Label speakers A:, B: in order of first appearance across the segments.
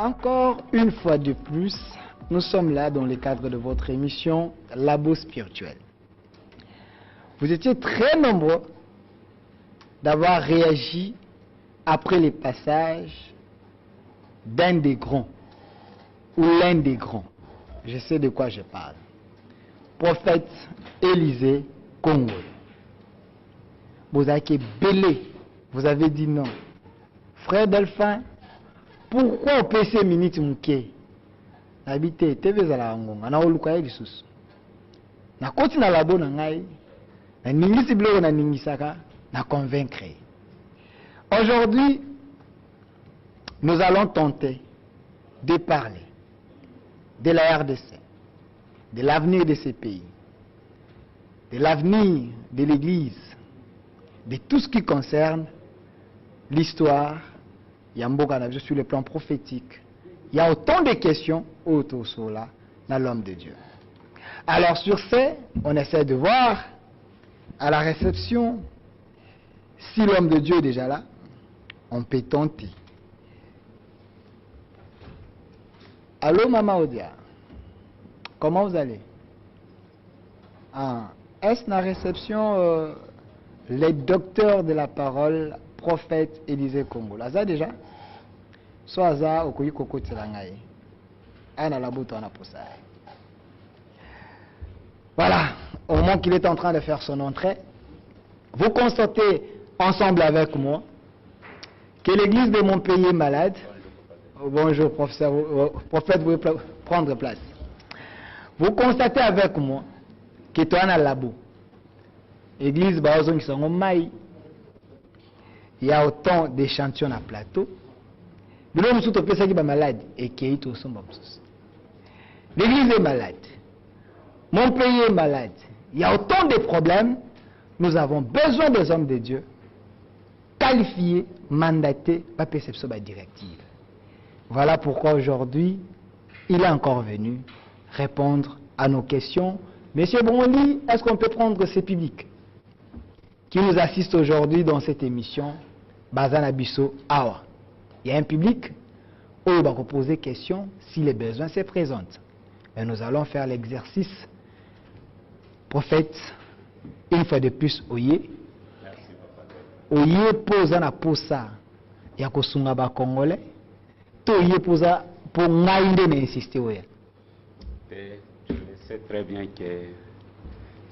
A: Encore une fois de plus, nous sommes là dans le cadre de votre émission Labo Spirituel. Vous étiez très nombreux d'avoir réagi après les passages d'un des grands ou l'un des grands. Je sais de quoi je parle. Prophète Élisée Congo. Vous avez été belé. Vous avez dit non. Frère Delphin, pourquoi au PC minute mouké? Habité, TV za ngonga na oluka yesus. Na koti na labo na ngai. Na ningisi bilo na ningisaka na convaincre. Aujourd'hui, nous allons tenter de parler de la RDC, de l'avenir de ces pays, de l'avenir de l'Église, de tout ce qui concerne l'histoire. Il y a un sur le plan prophétique. Il y a autant de questions autour de là dans l'homme de Dieu. Alors sur ce, on essaie de voir à la réception si l'homme de Dieu est déjà là. On peut tenter. Allô Maman Odia, comment vous allez? Est-ce la réception les docteurs de la parole, prophète Élisée Congo? Là déjà? Soit ça, au Koko Tselangaï. Ana la bouton à posa. Voilà, au moment qu'il est en train de faire son entrée, vous constatez ensemble avec moi que l'église de mon pays est malade. Bonjour professeur, prophète, vous pouvez prendre place. Vous constatez avec moi que tu as un labo. L'église Baozon qui sont au maï. Il y a autant d'échantillons à plateau. L'église est malade et l'église est malade. Mon pays est malade. Il y a autant de problèmes. Nous avons besoin des hommes de Dieu qualifiés, mandatés, pas perception directive. Voilà pourquoi aujourd'hui, il est encore venu répondre à nos questions. Monsieur Brunly, est-ce qu'on peut prendre ces publics qui nous assistent aujourd'hui dans cette émission Bazana Bisso Awa? Il y a un public où il va poser question si les besoins se présentent. Mais nous allons faire l'exercice. Prophète, une fois de plus, Oye. Oye posa na posa ya kosunga ba Congolais. To oye posa pour ngaïnde mais insister oye.
B: Je sais très bien que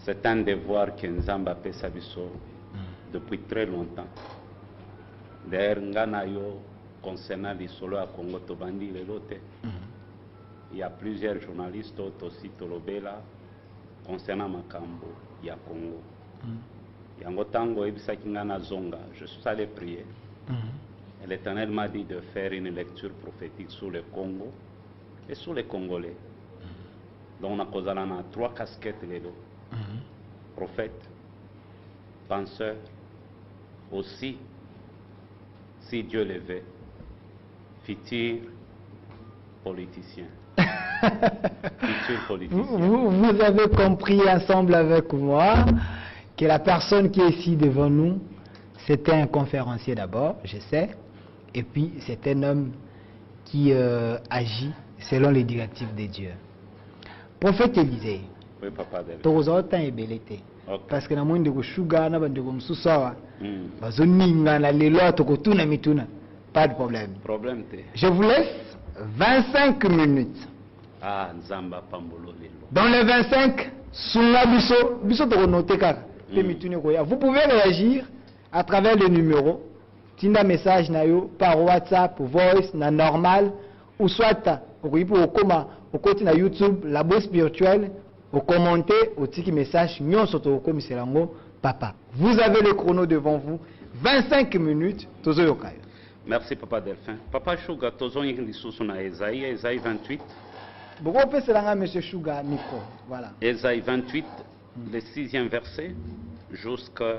B: c'est un devoir que Nzamba Pesabiso depuis très longtemps. D'ailleurs, Nganayo concernant les solos à Congo Tobandi les lotes. Il y a plusieurs journalistes aussi Tolobela concernant Makambo, il y a Congo. Yangotango Ebisaki Ngana Zonga, je suis allé prier. Et l'Éternel m'a dit de faire une lecture prophétique sur le Congo et sur les Congolais. Donc on a causé 3 casquettes les deux. Prophète, penseur, aussi, si Dieu le veut, futur politicien. Futur politicien.
A: Vous avez compris ensemble avec moi que la personne qui est ici devant nous, c'était un conférencier d'abord, je sais, et puis c'est un homme qui agit selon les directives de Dieu. Prophète Élisée,
B: oui, papa.
A: parce que na mwende ko shuga na bande ko msusawa bazoninga na lelo tokotuna mituna, pas de problème. Je vous laisse 25 minutes.
B: Ah, Nzamba Pambolo lelo.
A: Dans les 25, sunga biso to noter kaka te mitune ko ya. Vous pouvez réagir à travers le numéro tinda message na yo par WhatsApp, voice na normal ou soit au koma au côté na YouTube Labo Spirituel. Au commenter, au tiki message, papa. Vous avez le chrono devant vous, 25 minutes, tozo yokai.
B: Merci papa Delphin. Papa Shuga, tozo yindi susuna Esaïe 28.
A: Pourquoi on fait cela, monsieur Shuga, micro, voilà.
B: Esaïe 28, le 6e verset, jusqu'à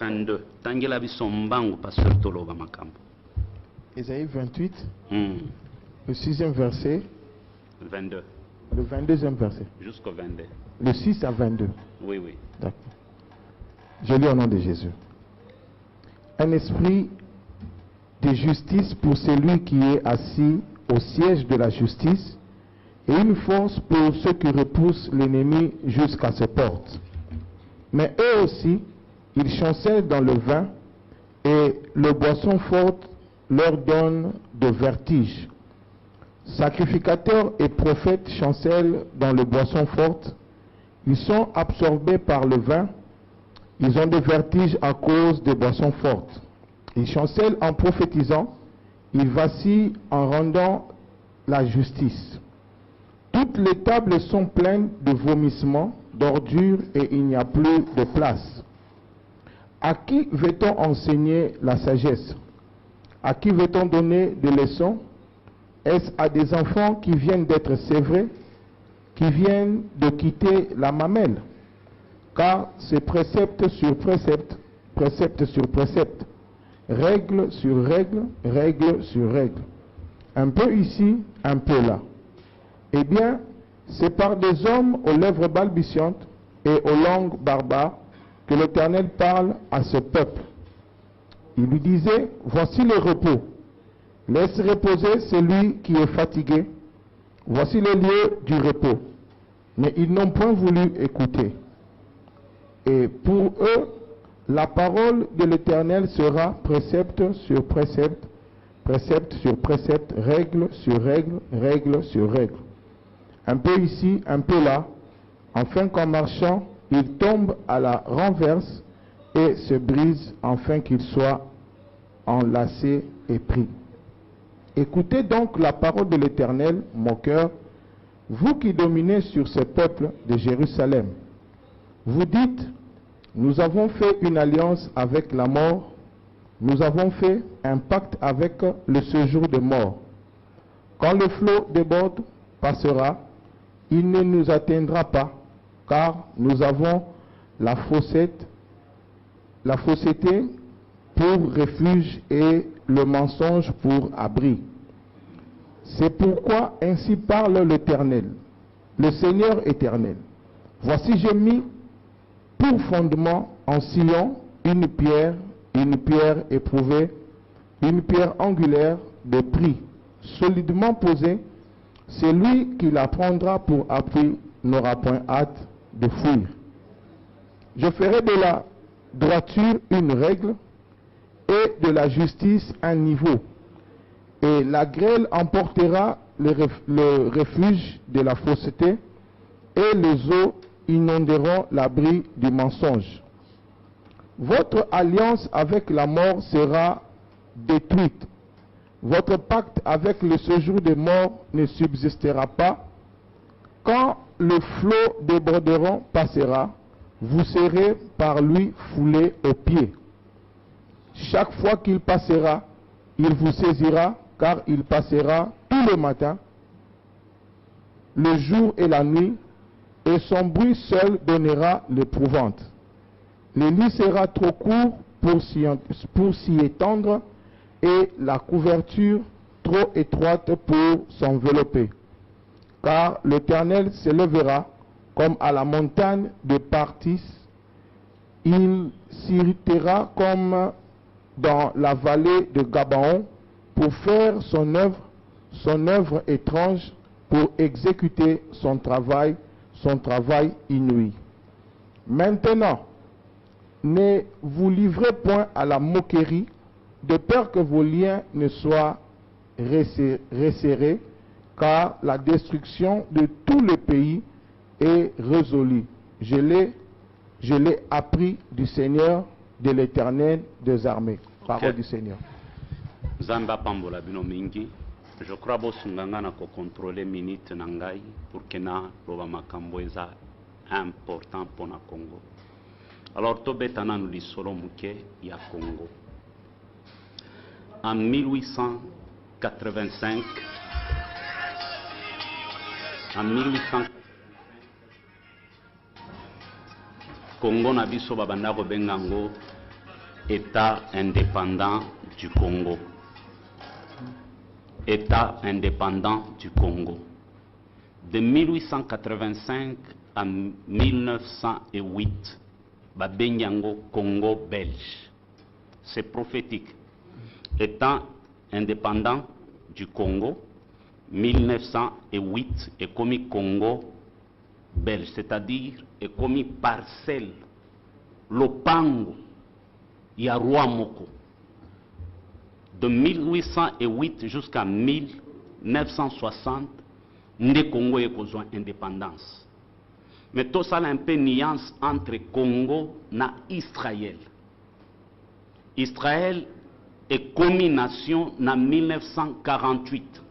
B: 22. Tangela bisombangu pasteur Toloba Makambo.
C: Esaïe 28, le 6e verset.
B: 22.
C: Le 22e verset.
B: Jusqu'au 22.
C: Le 6 à 22.
B: Oui, oui.
C: D'accord. Je lis au nom de Jésus. Un esprit de justice pour celui qui est assis au siège de la justice, et une force pour ceux qui repoussent l'ennemi jusqu'à ses portes. Mais eux aussi, ils chancellent dans le vin, et le boisson forte leur donne de vertige. Sacrificateurs et prophètes chancellent dans le boisson forte, ils sont absorbés par le vin, ils ont des vertiges à cause des boissons fortes. Ils chancellent en prophétisant, ils vacillent en rendant la justice. Toutes les tables sont pleines de vomissements, d'ordures, et il n'y a plus de place. À qui veut-on enseigner la sagesse? À qui veut-on donner des leçons? Est-ce à des enfants qui viennent d'être sévrés, qui viennent de quitter la mamelle? Car c'est précepte sur précepte, précepte sur précepte, règle sur règle, règle sur règle. Un peu ici, un peu là. Eh bien, c'est par des hommes aux lèvres balbutiantes et aux langues barbares que l'Éternel parle à ce peuple. Il lui disait, voici le repos. Laisse reposer celui qui est fatigué. Voici le lieu du repos. Mais ils n'ont point voulu écouter. Et pour eux, la parole de l'Éternel sera précepte sur précepte, précepte sur précepte, règle sur règle, règle sur règle. Un peu ici, un peu là, afin qu'en marchant, il tombe à la renverse et se brise, afin qu'il soit enlacé et pris. Écoutez donc la parole de l'Éternel, mon cœur, vous qui dominez sur ce peuple de Jérusalem. Vous dites, nous avons fait une alliance avec la mort, nous avons fait un pacte avec le séjour de mort. Quand le flot déborde, passera, il ne nous atteindra pas, car nous avons la fausseté pour refuge et le mensonge pour abri. C'est pourquoi ainsi parle l'Éternel, le Seigneur éternel. Voici j'ai mis pour fondement en Sion une pierre éprouvée, une pierre angulaire de prix, solidement posée. Celui qui la prendra pour appui n'aura point hâte de fuir. Je ferai de la droiture une règle et de la justice un niveau. Et la grêle emportera le refuge de la fausseté et les eaux inonderont l'abri du mensonge. Votre alliance avec la mort sera détruite. Votre pacte avec le séjour des morts ne subsistera pas. Quand le flot débordant passera, vous serez par lui foulés aux pieds. Chaque fois qu'il passera, il vous saisira, car il passera tous les matins, le jour et la nuit, et son bruit seul donnera l'épouvante. Le lit sera trop court pour s'y étendre, et la couverture trop étroite pour s'envelopper. Car l'Éternel s'élèvera comme à la montagne de Partis, il s'irritera comme dans la vallée de Gabaon pour faire son œuvre étrange, pour exécuter son travail inouï. Maintenant, ne vous livrez point à la moquerie, de peur que vos liens ne soient resserrés, car la destruction de tout le pays est résolue. Je l'ai appris du Seigneur, de l'Éternel des armées. Parole du Seigneur.
B: Zamba pambola bino mingi. Je crois que sungangana ko contrôler minute nangai pour que na roba makambo eza important pour na Congo. Alors to betana nous lisolo muke ya Congo. En 1885, Congo na biso babanda ko bengango État indépendant du Congo. État indépendant du Congo. De 1885 à 1908, babengango Congo belge. C'est prophétique. étant indépendant du Congo, 1908 est commis Congo belge, c'est-à-dire est commis parcelle, lopango, Yarua Moko. De 1808 jusqu'à 1960, le Congo est besoin d'indépendance. Mais tout ça a un peu nuance entre Congo et Israël. Israël est commis nation en 1948.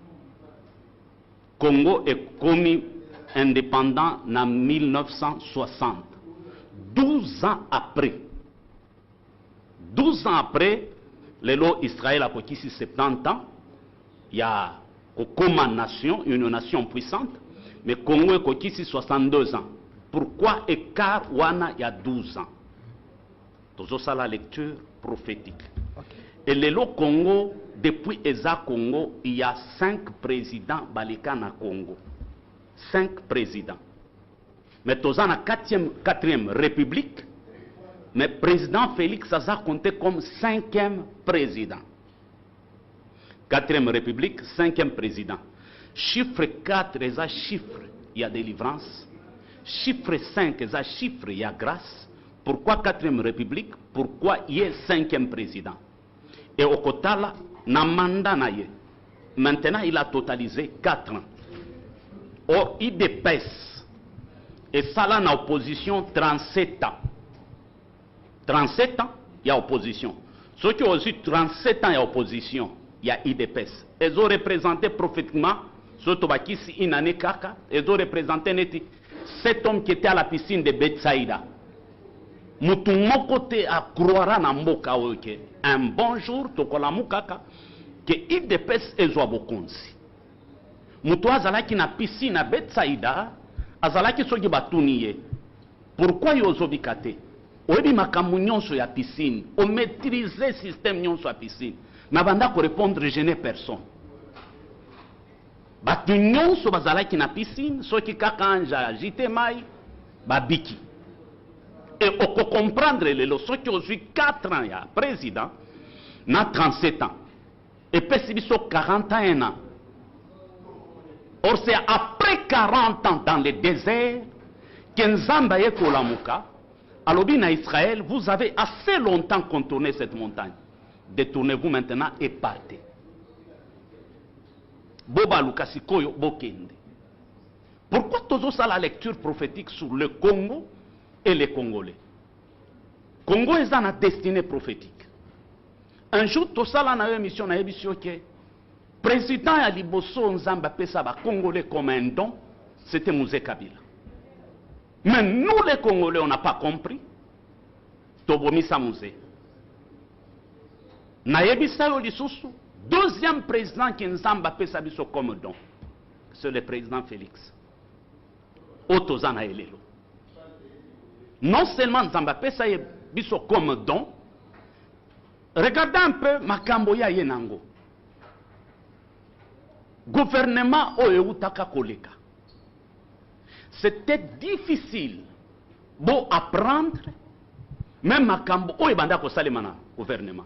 B: Congo est commis indépendant en 1960. 12 ans après. 12 ans après, Israël a pris 70 ans. Il y a comme nation, une nation puissante, mais Congo est pris 62 ans. Pourquoi écart wana il y a 12 ans? C'est ça la lecture prophétique. Et le Congo, depuis Eza Congo, il y a 5 présidents Balikana Congo. 5 présidents. Mais dans la 4e République, mais président Félix a compté comme 5e président. 4e République, 5e président. Chiffre 4, il y a chiffre, il y a délivrance. Chiffre 5, il y a chiffre, il y a grâce. Pourquoi 4e République? Pourquoi il y a 5e président? Et au Kotala, na mandat na ye. Maintenant, il a totalisé 4 ans. Or, il dépasse. Et ça là, en opposition, 37 ans. 37 ans, il y a opposition. Ceux qui ont aussi 37 ans, il y a opposition. Il y a IDPS. Ils ont représenté prophétiquement, surtout ici, une année kaka, ils ont représenté cet homme qui était à la piscine de Bethsaïda. Mutumo côté à croire na mboka oke. Un bon jour, tokola mukaka, que IDPS ezwa bokonzi. Mutu azalaki na piscine à Bethsaïda, azalaki soki batuniye. Pourquoi yozobikate? Oyebi makambo nyonso ya piscine, on maîtrise le système nyonso ya piscine. Mais banda ko répondre, je n'ai personne. Batu nyonso bazalaki na piscine, soki kaka anja jite mai, babiki. Et on peut comprendre les leçons qui ont eu 4 ans, il y a président, na 37 ans. Et Pessibiso 41 ans. Or c'est après 40 ans dans le désert, qu'Nzamba et Kolamuka, alors bien Israël, vous avez assez longtemps contourné cette montagne. Détournez-vous maintenant et partez. Boba Lukasikoyo Bokende. Pourquoi toujours ça la lecture prophétique sur le Congo et les Congolais? Congo est dans la destinée prophétique. Un jour, tout ça là, une mission, que président Aliboso Nzamba Pesaba Congolais comme un don, c'était Mouzé Kabila. Mais nous les Congolais, on n'a pas compris. Tobomisa Mouzé. Naïbisa Yolisusu, deuxième président qui Nzamba Pesabiso comme don, c'est le président Félix. Otozana Elelo. Non seulement Nzamba Pesabiso comme don, regardez un peu Makamboya Yenango. Gouvernement Oyeutaka Koleka. C'était difficile pour apprendre, même Makambo Oyebanda Kosalemana, gouvernement.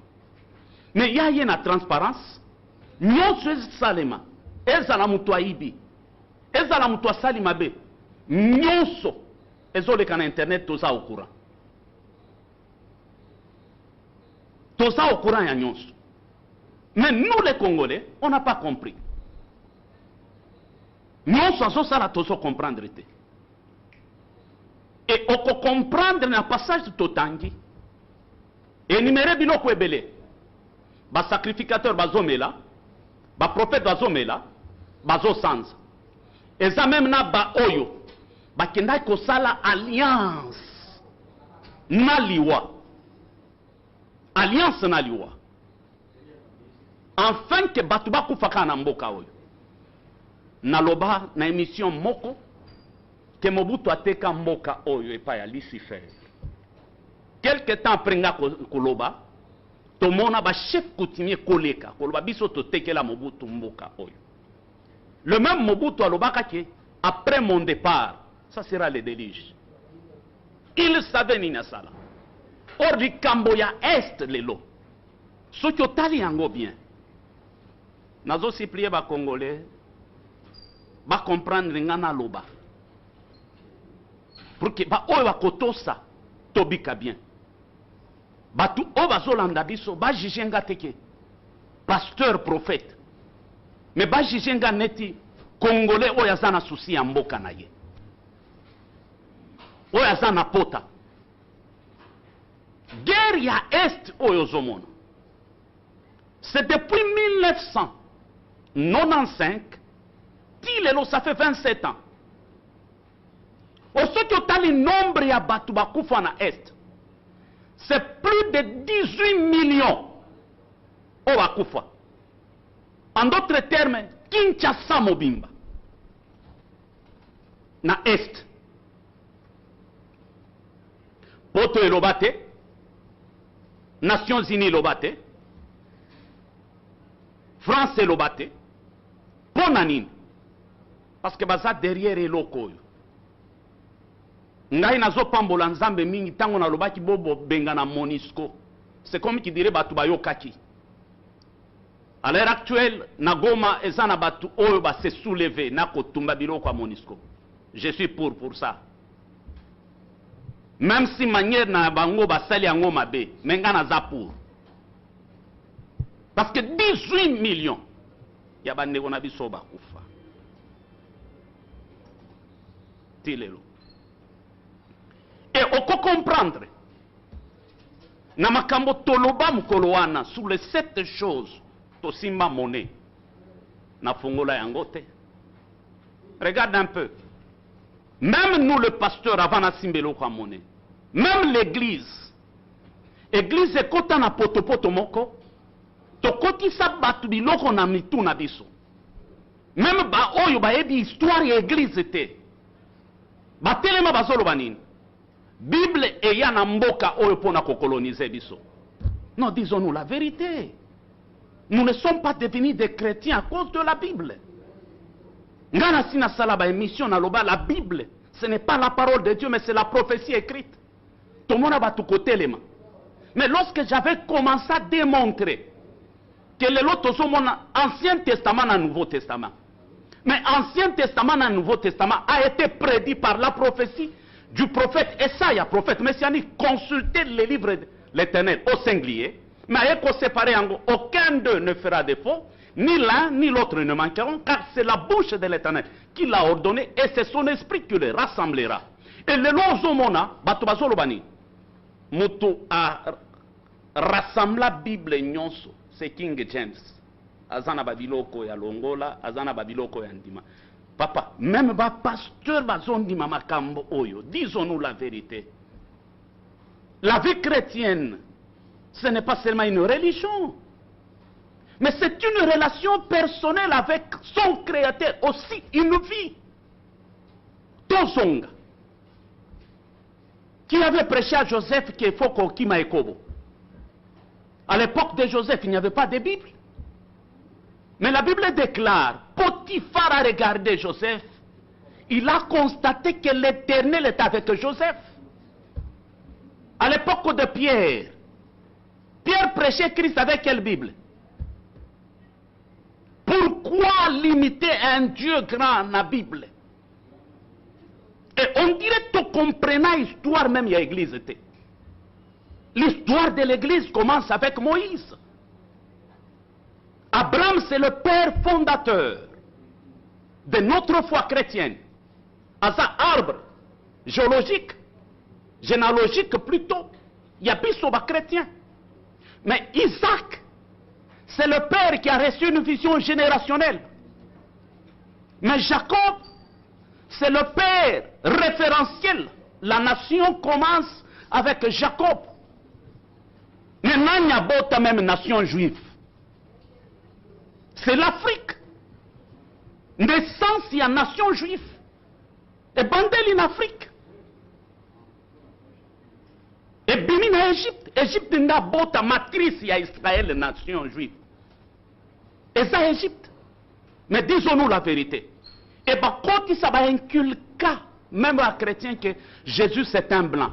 B: Mais il y a une transparence. Nous sommes Salema. Ezala Moutoua Ibi. Ezala Moutoua Salimabe. Nous sommes. Ezole kana internet, tout ça au courant. Tout ça au courant, il y a nous. Mais nous les Congolais, on n'a pas compris. Nous sommes ça, tout ça comprendre. Et on peut comprendre dans le passage de Totangi. Et numéro biloko ebele. Ba sacrificateur bazomela, ba prophète bazomela, bazo sans. Et ça même na ba oyo, ba kendai ko sala alliance. Na liwa. Alliance na liwa. Enfin que batuba kufaka na mboka oyo. Naloba na émission moko que Mobutu ateka mboka oyo epa ya Lucifer. Quelque temps après nga koloba, tomona ba chef coutumier koleka, koloba biso to tekela Mobutu mboka oyo. Le même Mobutu alobaka ke après mon départ, ça sera le déluge. Il savait nina sala. Or du Camboya est lelo. Ce qui est yango bien. Nazo supplier ba Congolais, ba comprendre ngana loba. Pour que ba oyo ba kotosa tobika bien. Ba tu o ba zolanda biso ba jijenga teke. Pasteur prophète. Mais ba jijenga neti Congolais oyo azana souci ya mboka na ye. Oyo azana pota. Guerre ya Est oyo zomona. C'est depuis 1995, ça fait 27 ans. Au ce que le nombre ya batu bakufa na Est, c'est plus de 18 millions au bakufa. En d'autres termes, Kinshasa mobimba na Est. Poto elobate, Nations Unies lobate, France elobate, ponanine, parce que baza derrière eloko. Ngai nazo pambola nzambe mingi tango na lobaki bobo benga na Monisco. C'est comme qui dirait batu bayokaki. À l'heure actuelle, na Goma ezana batu oyo ba se soulever na kotumba biloko a Monisco. Je suis pour ça. Même si manière na bango ba sali yango mabe, menga na za pour. Parce que 18 millions, il y a des gens qui sont koufa. Tilelo. Et on peut comprendre. Namakambo toloba mukoloana sur les 7 choses. Tosimba monnaie. Na fongola yangote. Regarde un peu. Même nous, le pasteur, avant na simbelo kwa monnaie. Même l'église. Église est kota na poto moko. Tokoti sa batu biloko na mitu na biso. Même ba oyo ba ebi histoire ya église te. Ba telema bazolo banini. Bible eya na mboka oyo pona ko coloniser biso. Non, disons-nous la vérité. Nous ne sommes pas devenus des chrétiens à cause de la Bible. Ngana sina sala ba émission na loba la Bible, ce n'est pas la parole de Dieu mais c'est la prophétie écrite. Tout le monde a battu côté les mains. Mais lorsque j'avais commencé à démontrer que l'Ancien Testament et le Nouveau Testament. Mais Ancien Testament et le Nouveau Testament a été prédit par la prophétie du prophète Esaïe, prophète messianique. Consultez les livres de l'Éternel au singulier. Mais séparé en gros, aucun d'eux ne fera défaut, ni l'un ni l'autre ne manqueront, car c'est la bouche de l'Éternel qui l'a ordonné et c'est son esprit qui les rassemblera. Et le lozomona, batubazolobani, mutu a rassemblé la Bible nyonso. C'est King James. Azana babiloko ya longola, azana babiloko ya ndima. Papa, même ba pasteur bazondima makambo oyo, disons-nous la vérité. La vie chrétienne, ce n'est pas seulement une religion, mais c'est une relation personnelle avec son créateur, aussi une vie. Tozonga, qui avait prêché à Joseph qu'il faut qu'on kima ekobo. À l'époque de Joseph, il n'y avait pas de Bible. Mais la Bible déclare, Potiphar a regardé Joseph, il a constaté que l'Éternel est avec Joseph. À l'époque de Pierre, Pierre prêchait Christ avec quelle Bible? Pourquoi limiter un Dieu grand dans la Bible? Et on dirait que tu comprenais l'histoire même de l'église. L'histoire de l'église commence avec Moïse. Abraham, c'est le père fondateur de notre foi chrétienne. À ça, arbre géologique, généalogique plutôt, il y a bisoba chrétien. Mais Isaac, c'est le père qui a reçu une vision générationnelle. Mais Jacob, c'est le père référentiel. La nation commence avec Jacob. Maintenant, il y a d'autres même nation juive. C'est l'Afrique. Naissance, il y a nation juive. Et Bandel en Afrique. Et Bénin en Égypte. Égypte n'a pas matrice, il y a Israël, nation juive. Et ça, Égypte. Mais disons-nous la vérité. Et bien, quand il s'est inculqué, même à chrétien, que Jésus c'est un blanc.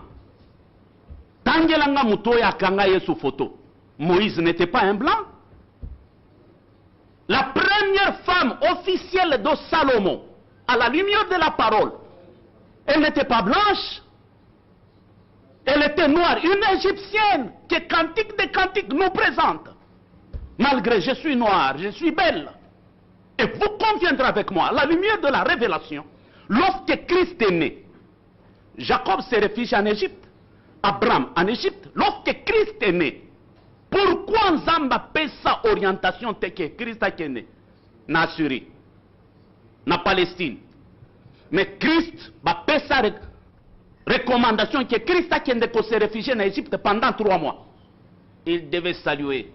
B: Tangelanga mutoya kanga yesu photo. Moïse n'était pas un blanc. La première femme officielle de Salomon, à la lumière de la parole, elle n'était pas blanche. Elle était noire, une égyptienne que Cantique des Cantiques nous présente. Malgré je suis noire, je suis belle. Et vous conviendrez avec moi, à la lumière de la révélation, lorsque Christ est né, Jacob s'est réfugié en Égypte, Abraham en Égypte, lorsque Christ est né, pourquoi Nzamba paie sa orientation telle que Christ est né? Na Syrie, na Palestine. Mais Christ va payer sa recommandation que Christ a se réfugier en Égypte pendant 3 mois. Il devait saluer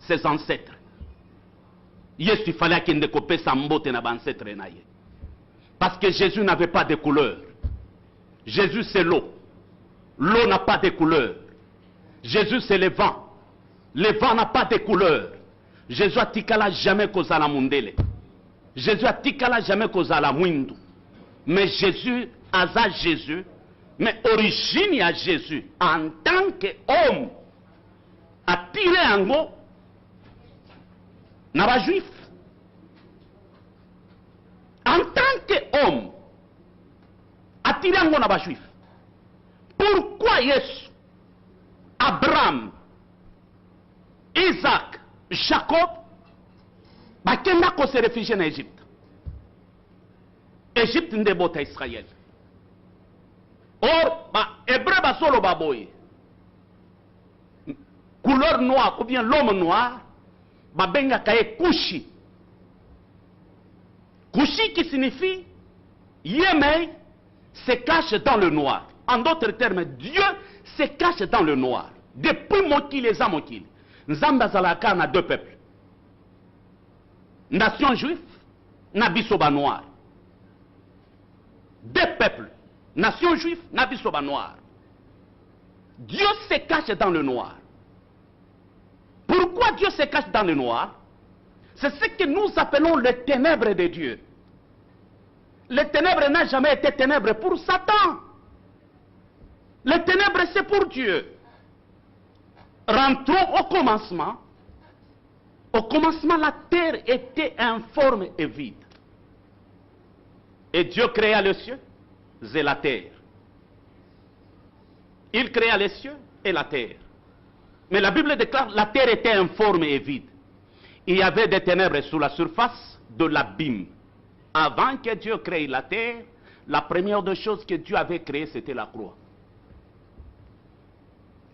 B: ses ancêtres. Il fallait qu'il ne paie sa mbote na ancêtre. Parce que Jésus n'avait pas de couleur. Jésus c'est l'eau. L'eau n'a pas de couleur. Jésus c'est le vent. Le vent n'a pas de couleur. Jésus a tikala jamais causa la mundele. Jésus a tikala jamais causa la mwindu. Mais Jésus, asa Jésus, mais origine à Jésus, en tant qu'homme, a tiré un mot, n'a pas juif. En tant qu'homme, a tiré un mot, n'a pas juif. Pourquoi Yesu, Abraham, Isaac, Jacob, bakenda ko se réfugier en Égypte? Égypte ndebota Israël. Or, hébreu basolo baboye. Couleur noire ou bien l'homme noir, babenga kaye kushi. Kushi qui signifie Yémei se cache dans le noir. En d'autres termes, Dieu se cache dans le noir. Depuis Mokil et Zamokil. Nzamba Zalaka na 2 peuples. Nation juive, Nabisoba noir. 2 peuples. Nation juive, Nabisoba noir. Dieu se cache dans le noir. Pourquoi Dieu se cache dans le noir? C'est ce que nous appelons les ténèbres de Dieu. Les ténèbres n'ont jamais été ténèbres pour Satan. Les ténèbres, c'est pour Dieu. Rentrons au commencement. Au commencement, la terre était informe et vide. Et Dieu créa les cieux et la terre. Il créa les cieux et la terre. Mais la Bible déclare que la terre était informe et vide. Il y avait des ténèbres sous la surface de l'abîme. Avant que Dieu crée la terre, la première des choses que Dieu avait créées, c'était la croix.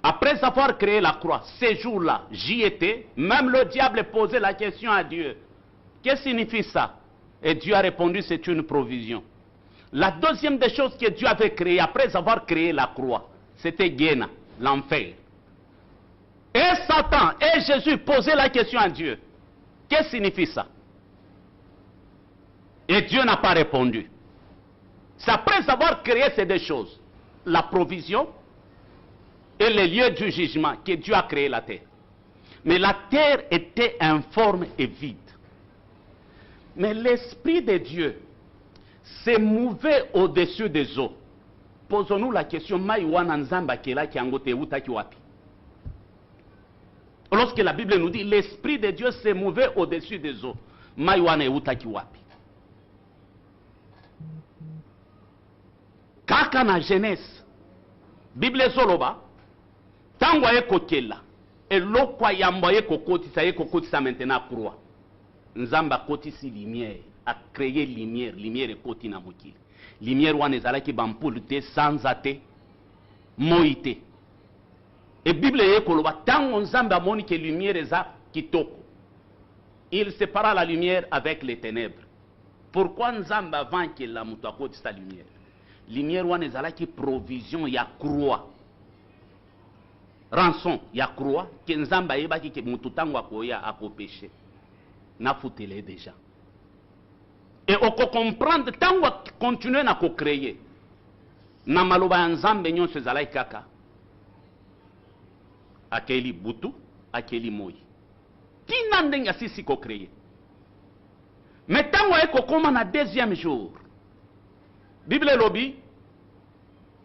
B: Après avoir créé la croix, ces jours-là, j'y étais, même le diable posait la question à Dieu. Qu'est-ce que signifie ça? Et Dieu a répondu, c'est une provision. La deuxième des choses que Dieu avait créées, après avoir créé la croix, c'était Guéna, l'enfer. Et Satan et Jésus posaient la question à Dieu. Qu'est-ce que signifie ça? Et Dieu n'a pas répondu. C'est après avoir créé ces 2 choses, la provision et les lieux du jugement, que Dieu a créé la terre. Mais la terre était informe et vide. Mais l'Esprit de Dieu s'est mouvé au-dessus des eaux. Posons-nous la question, lorsque la Bible nous dit, l'Esprit de Dieu s'est mouvé au-dessus des eaux. Kaka na Genèse, Bible Zoloba, tango ye kokela, elokwa yamba ye kokotisa maintenant croix. Nzamba kotisi lumière, a créé lumière, lumière ekoti na mokili. Lumière wana ezalaki bampoule te, sanza te, moi te. Et Bible ye koloba, tango nzamba amoni ke lumière eza kitoko, il sépara la lumière avec les ténèbres. Pourquoi nzamba avant que la muto akotisa lumière? Lumière wana ezalaki provision ya croix. Rançon ya croix que nzamba yebaki ke mutu tango akoya akopéché. Na futele déjà. Et on comprendre tango continuer na ko créer. Na maloba ya nzambe nyonso ezalaki kaka. Akeli butu, akeli moi. Tina ndenga sisi ko créer. Mais tango eko koma na 2e jour. Bible lobby,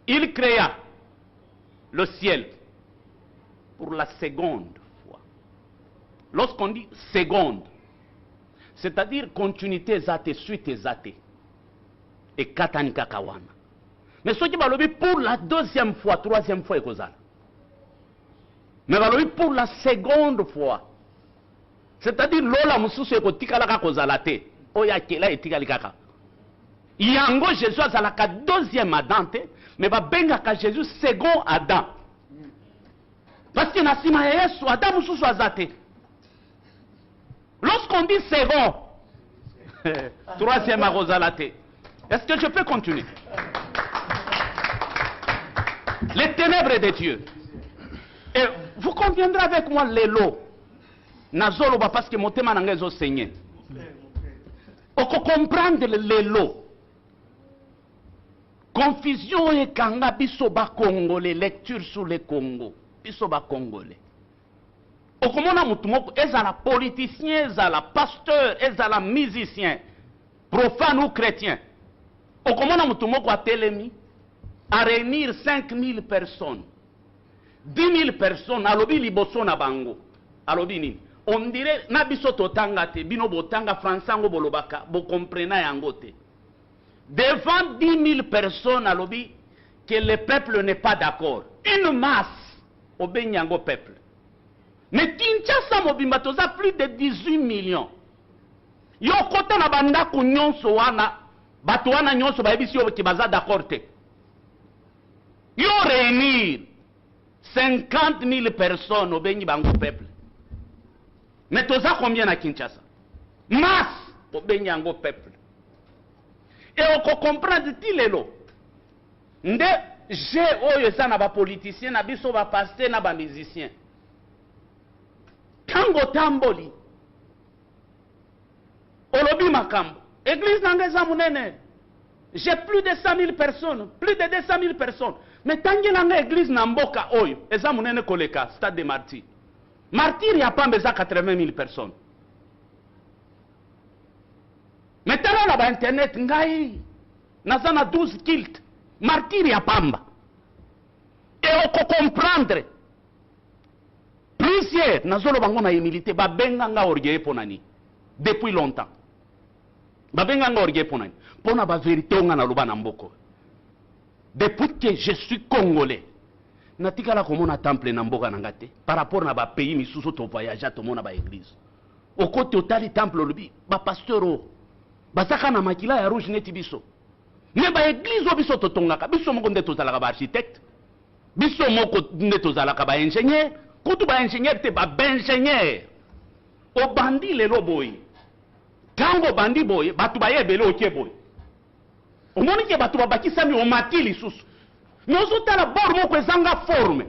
B: il créa le ciel pour la seconde fois. lorsqu'on dit seconde, c'est-à-dire continuité zate, suite zate. Et katanika kawana. Mais ce qui va le pour la deuxième fois, troisième fois, mais va le pour la seconde fois. C'est-à-dire, lola mususu eko tikalaka kozalate. Oya kela etikalikaka. Yango Jésus azalaka deuxième Adam, mais va benga ka Jésus second Adam. Parce que nasima ya Yesu Adam mususu azate. Lorsqu'on dit second, troisième akozalate. Est-ce que je peux continuer? Les ténèbres de Dieu. Et vous conviendrez avec moi les lots. Nazoloba parce que mon thème n'a pas saigné. On peut comprendre les lots. Confusion et kanga bisoba congolais, lecture sur les Congo. Bisoba congolais. On commence à moutumoko, ezala politicien, ezala pasteur, ezala musicien, profane ou chrétien. On commence à moutumoko à Télémi, à réunir 5000 personnes. 10 000 personnes, à l'obi liboso na bango. À l'obi nini. On dirait, na biso totanga te, bino botanga fransango bolobaka, bo comprena yangote. Devant 10 000 personnes à l'obi, que le peuple n'est pas d'accord. Une masse, au benyango peuple. Mais Kinshasa mobimba toza plus de 18 millions. Yo kota na banda ku nyonso wana, bato wana nyonso ba ebisi yo ki baza d'accord te. Yo réunir 50 000 personnes au benyi bango peuple. Mais toza combien à Kinshasa? Masse au benyi yango peuple. Et on peut comprendre ti lelo. Nde j'ai oyo ça na ba politicien na biso ba pasteur na ba musicien. Tango tamboli. Olobi makambo. Église nangeza munene. J'ai plus de 100 000 personnes, plus de 200 000 personnes. Mais tangi nanga église namboka oyo, eza munene koleka, stade de martyr. Martyr ya pas mbeza 80 000 personnes. Mais tala na ba internet ngai nazana 12 kilt. Martyr ya pamba. Et on peut comprendre. Plusieurs nazolo bango na humilité ba benga nga orgueil ponani depuis longtemps. Ba benga nga orgueil ponani. Pona ba vérité nga na loba na mboko. Depuis que je suis congolais, natikala komona temple na mboka na ngate par rapport na ba pays misusu to voyager to mona ba église. Au côté otali temple lobi ba pasteur o bazaka na makila ya rouge neti biso. Mais ba église o biso to tongaka biso moko nde tozalaka ba architecte. Biso moko nde tozalaka ba ingénieur, kutu ba ingénieur te ba ingénieur. O bandi lelo boy. Kango bandi boy, batu ba yebele okie boy. Au moins que batu ba bakisami o matili lisusu. Mais on t'a la borne moko ezanga forme.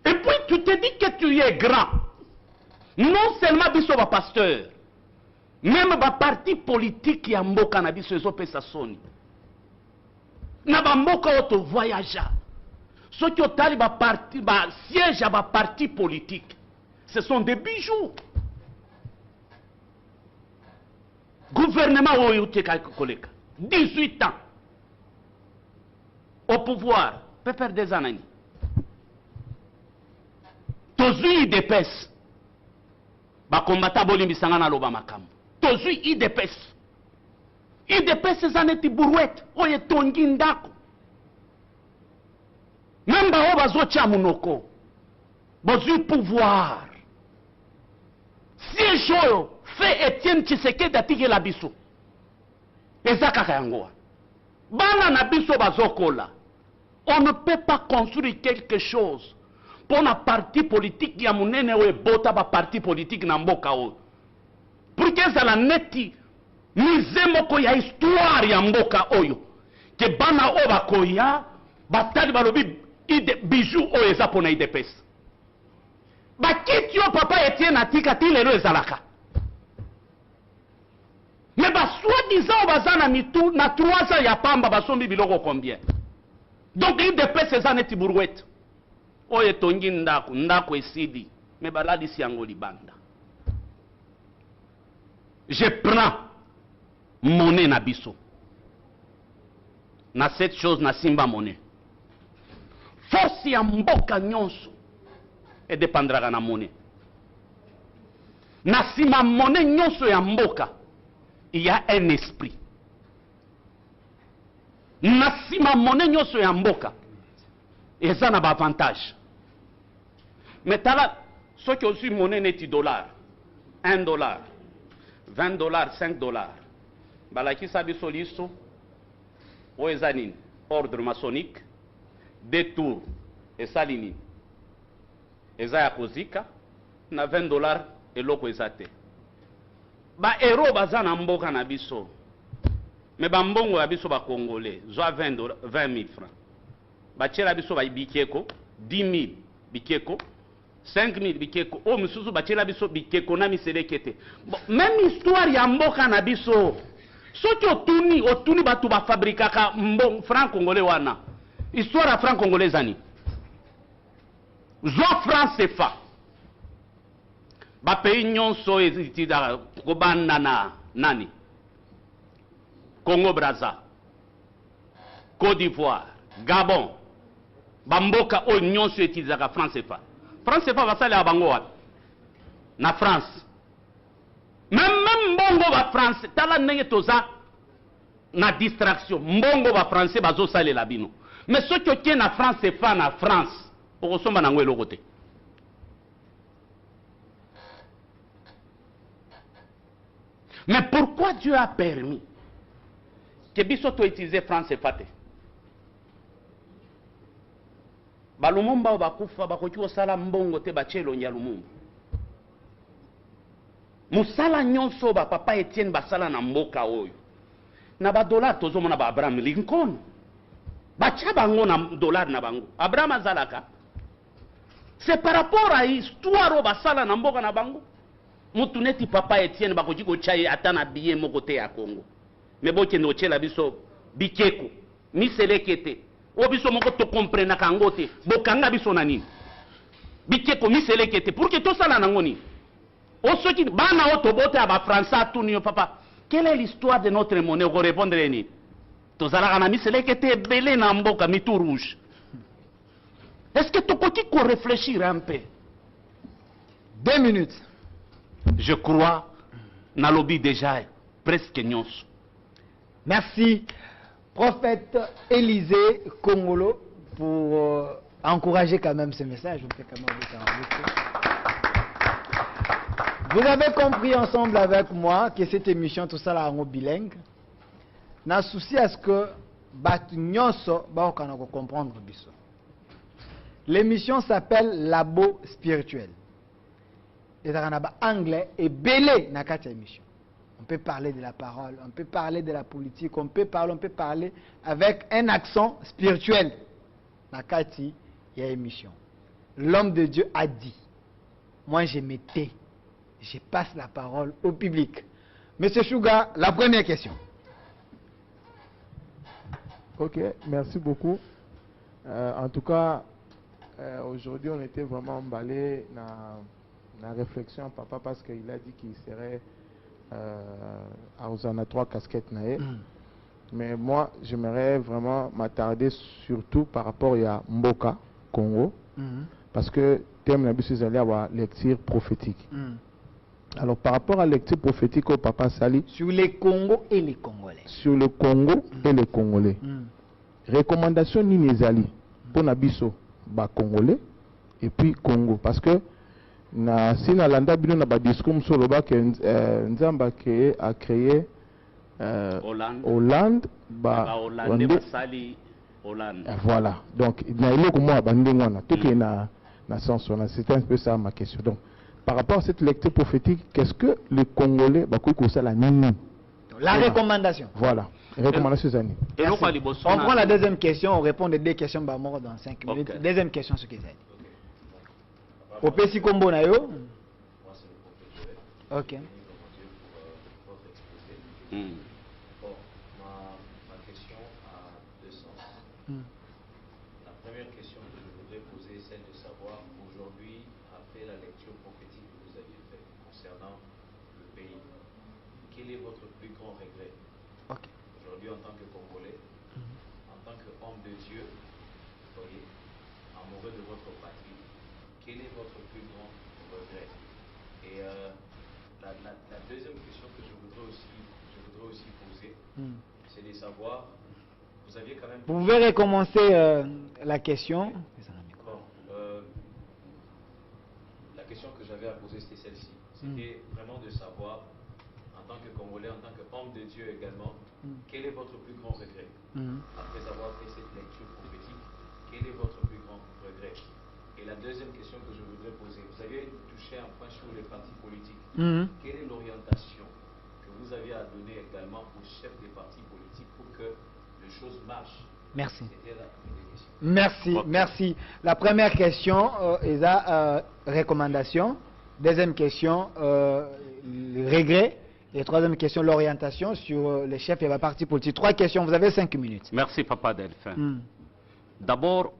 B: Et puis tu te dis que tu es grand. Non seulement biso ba pasteur, même ba parti politique ya mboka na biso ezo pesa soni. Na ba mboka oto voyagea. Ceux qui ont tali ba parti ba siège à ba parti politique, ce sont des bijoux. Gouvernement oyo te koleka 18 ans au pouvoir, peut faire des années. Tozui IDPS, ba combattant bolimbisanga na loba makambo. Tozui IDPS. IDPS ezaneti buruete, oye tongi ndako. Même ba obazo tia munoko. Bozui pouvoir. Si joyo fait Étienne Tshisekedi atike la biso. Ezaka yangoa. Bana na biso bazokola. On ne peut pas construire quelque chose pour un parti politique qui a monene ou bota ba parti politique na mboka o. Pour que ça la neti mise moko ya histoire ya mboka oyo. Que bana o bakoya batali balobi ide bijou o eza pona IDPS. Bakiti yo papa Etienne atika tilelo ezalaka. Mais bah soi-disant bazana mitou na 3 ans ya pamba basombi biloko combien. Donc il dépêche ces années tiburouette. Oye tongi ndako esidi. Mais baladi si angoli banda. Je prends monnaie na biso. Na cette chose na simba monnaie. Force ya mboka nyonso et dépendra na monnaie. Nasima monnaie nyonso ya mboka, il y a un esprit. Nasima monnaie nyonso ya mboka, et ça n'a pas avantage. Mais tala, ce qui aussi monnaie n'est $, $1, $20, $5. Balaki sabi soliso, oezanin, ordre maçonnique, détour, et salini. Eza ya kozika, na $20 et loko ezate. Ba héros baza na mboka na biso. Mais ba mbongo ya biso ba congolais, zwa 20 000 francs. Ba tchela biso ba bikeko, 10 000 bikeko, 5 000 bikeko. O mususu ba tchela biso bikeko na miselekete. Bon, même histoire ya mboka na biso. Soki otuni batu ba fabrikaka mbongo franc congolais wana. Histoire ya franc congolais zani. Zwa franc CFA. Ba pays nyonso ezitida kobanda na nani? Congo Brazza, Côte d'Ivoire, Gabon, Bamboka o nyonso etizaka France CFA. France CFA va sala bango wapi? Na France. Même mbongo ba France, tala ndenge toza na distraction. Mbongo ba français bazo salela bino. Mais ce qui tient na France CFA na France, okosomba nango eloko te. Mais pourquoi Dieu a permis que biso to utiliser France CFA te? Balumumba bakufa bakoki osala mbongo te bachelo nya Lumumba. Musala nyonso ba papa Etienne basala na mboka oyo. Na ba dollar tozomona ba Abraham Lincoln. Bacha bango na dollar na bango. Abraham azalaka. C'est par rapport à histoire basala na mboka na bango. Mutu neti papa Etienne bakoki ko chaye atana biye moko te ya Congo. Mais boke no chela biso bikeko. Miselekete. O biso moko to comprendre kango te. Bokanga biso na nini? Bikeko miselekete pour que to sala nango ni. O soki bana otobote aba français tout ni papa. Quelle est l'histoire de notre monnaie? Vous répondre ni. To sala na miselekete belé na mboka mitu rouge. Est-ce que to koki ko réfléchir un peu?
A: 2 minutes.
B: Je crois, na lobby déjà presque nyonso.
A: Merci, prophète Élisée Kongolo, pour encourager quand même ce message. Vous avez compris ensemble avec moi que cette émission, tout ça, là, en bilingue, n'a souci à ce que Nyonso va comprendre. L'émission s'appelle Labo spirituel. Et ça en anglais et belé na kati émission. On peut parler de la parole, on peut parler de la politique, on peut parler avec un accent spirituel. Na kati il y a émission. L'homme de Dieu a dit, moi je me tais, je passe la parole au public. Monsieur Chouga, la première question.
C: Ok, merci beaucoup. En tout cas, aujourd'hui on était vraiment emballé dans la réflexion, papa, parce qu'il a dit qu'il serait à 3 casquettes. Mais moi, j'aimerais vraiment m'attarder surtout par rapport à Mboka, Congo, parce que thème la bus allé avoir lecture prophétique. Alors, par rapport à la lecture prophétique au papa Sali,
A: sur les Congo et les Congolais.
C: Sur le Congo et les Congolais. Recommandation Ninezali pour Nabiso, Congolais et puis Congo, parce que na sina landa bino na ba discours sur le bas que Nzamba a créé Hollande voilà, donc na iloko moi bandengwana tout que na sens on a, c'était un peu ça ma question. Donc par rapport à cette lecture prophétique, qu'est-ce que les Congolais bakoki ça la nini?
A: La recommandation.
C: Voilà, recommandation Zani.
A: On prend la deuxième question, on répond des 2 questions dans 5 minutes. Okay. Deuxième question ce qu'ils ont. Au Pessi Combo na yo? Ok.
D: Bon, ma question a 2 sens. La première question que je voudrais poser, c'est de savoir aujourd'hui, après la lecture prophétique que vous aviez faite concernant le pays, quel est votre plus grand regret? Aujourd'hui, en tant que Congolais, en tant qu'homme de Dieu, voyez, amoureux de votre patrie, quel est votre plus grand regret? Et La deuxième question que je voudrais aussi poser, c'est de savoir, vous aviez quand même...
A: Vous pouvez recommencer la question.
D: Bon, la question que j'avais à poser, c'était celle-ci. C'était vraiment de savoir, en tant que Congolais, en tant qu'homme de Dieu également, quel est votre plus grand regret? Après avoir fait cette lecture prophétique, quel est votre plus grand regret? Et la deuxième question que je voudrais poser, vous avez touché un point sur les partis politiques. Quelle est l'orientation que vous avez à donner également aux chefs des partis politiques pour que les choses marchent?
A: Merci.
D: C'était la première question.
A: Merci, merci. La première question est la recommandation. Deuxième question, le regret. Et troisième question, l'orientation sur les chefs et les partis politiques. 3 questions, vous avez 5 minutes.
B: Merci, Papa Delphin. D'abord,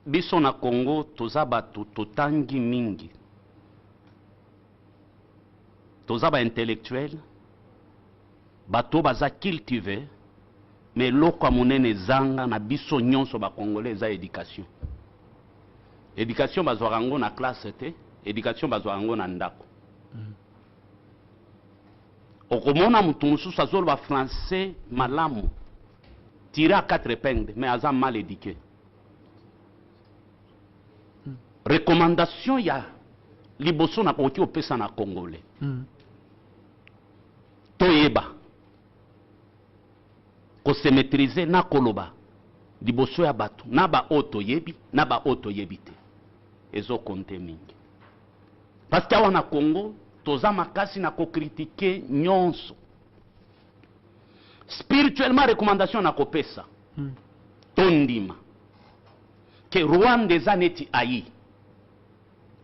B: biso na Congo, toza batu totangi mingi. Toza ba intellectuel, bato baza cultivé, mais loko monene zanga na biso nyonso ba Congolais za éducation. Éducation bazwa rango na classe te, éducation bazwa rango na ndako. Okomona mutu mususu azoloba français malamu, tiré à 4 épingles, mais aza mal éduqué. Recommandation ya liboso na koki opesa na Congolais. Toyeba ko se maîtriser na koloba liboso ya bato na ba oto yebi na ba oto yebite ezo compter mingi. Parce que na Congo toza makasi na ko critiquer nyonso. Spirituellement recommandation na kopesa. Tondima que Rwanda zaneti ayi.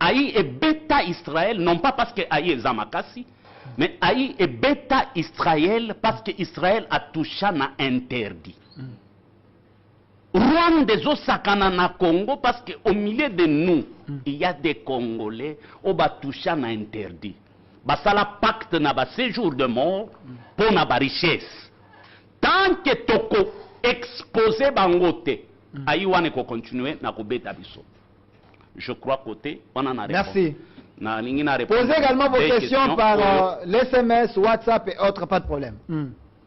B: Aïe et bêta Israël, non pas parce que Aïe est Zamakasi, mais Aïe est bêta Israël parce que Israël a touché na interdit. Rwanda des Osakana na Congo parce qu'au milieu de nous, il y a des Congolais qui ont touché na interdit. Basala pacte na ba séjour de mort pour na ba richesse. Tant que toko exposé bangote, Aïe wane ko continuer na ko bêta biso. Je crois côté, on en a répondu.
A: Merci. Posez également vos questions par l'SMS, WhatsApp et autres, pas de problème.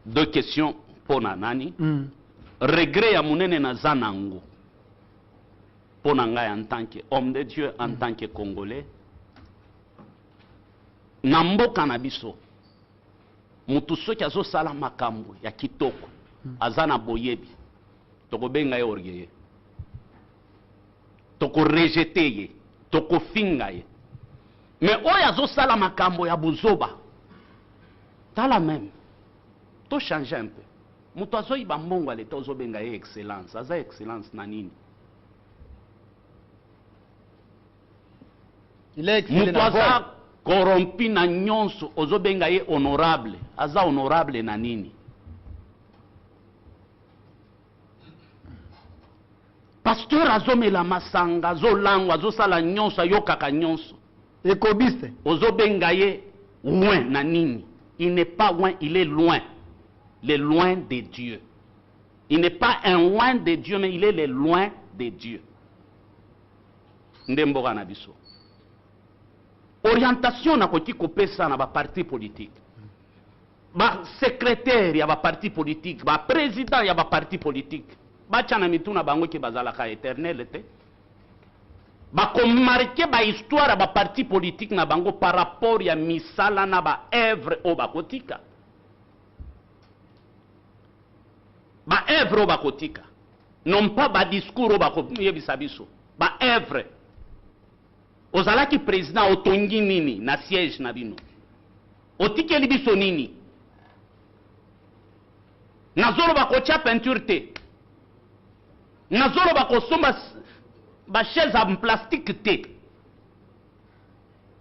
B: 2 questions pour Nanani. Regret ya munene na zanango. Pour Nangai en tant qu'homme de Dieu, en tant que Congolais. Nambo kanabiso. Mutu soki azo sala makambo ya kitoko. Azana boyebi. Toko benga ye orgueilleux. Toko rejeté ye, toko finga ye. Mais oya zo sala makambo ya buzoba. Tala même. To changer un peu. Mutu azo iba mbongo ale tozo benga ye excellence. Aza excellence na nini?
A: Il est excellent.
B: Mutu aza corrompi na nyonso ozo benga ye honorable. Aza honorable na nini? Pasteur azomela masanga, azolango, azosala nyonso, ayokaka nyonso.
A: Écobiste.
B: Ozobenga ye loin na nini? Il n'est pas loin, il est loin. Il est loin de Dieu. Il n'est pas un loin de Dieu, mais il est le loin de Dieu. Ndemboka na biso. Orientation na koti kopesa na ba parti politique. Ba secrétaire ya ba parti politique, ba président ya ba parti politique. Bachana mituna bango ke bazalaka éternel te. Ba komarke ba histoire ba parti politique na bango par rapport ya misala na ba œuvre o bakotika. Ba œuvre o bakotika. Non pas ba discours o bakobisa biso. Ba œuvre. Ozalaki président otongi nini na siège na bino. Otikeli biso nini. Nazolo bakotia peinture te. Nazolo bakosomba ba chaise en plastique te.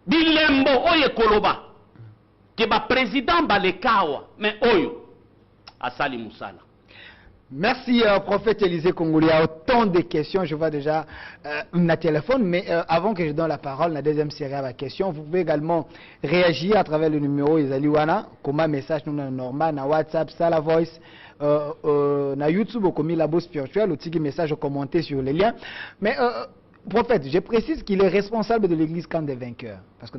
B: Bilembo oye koloba ke ba président balekawa mais oyo asali musala.
A: Merci, prophète Élisée Congolais. Il y a autant de questions. Je vois déjà un téléphone. Mais avant que je donne la parole, la deuxième série à la question, vous pouvez également réagir à travers le numéro Isaliwana. Comme un message nous normal, na WhatsApp, ça la voice, na YouTube, comme Labo Spirituel, ou petit message commenté sur les liens. Mais prophète, je précise qu'il est responsable de l'église camp des vainqueurs. Parce que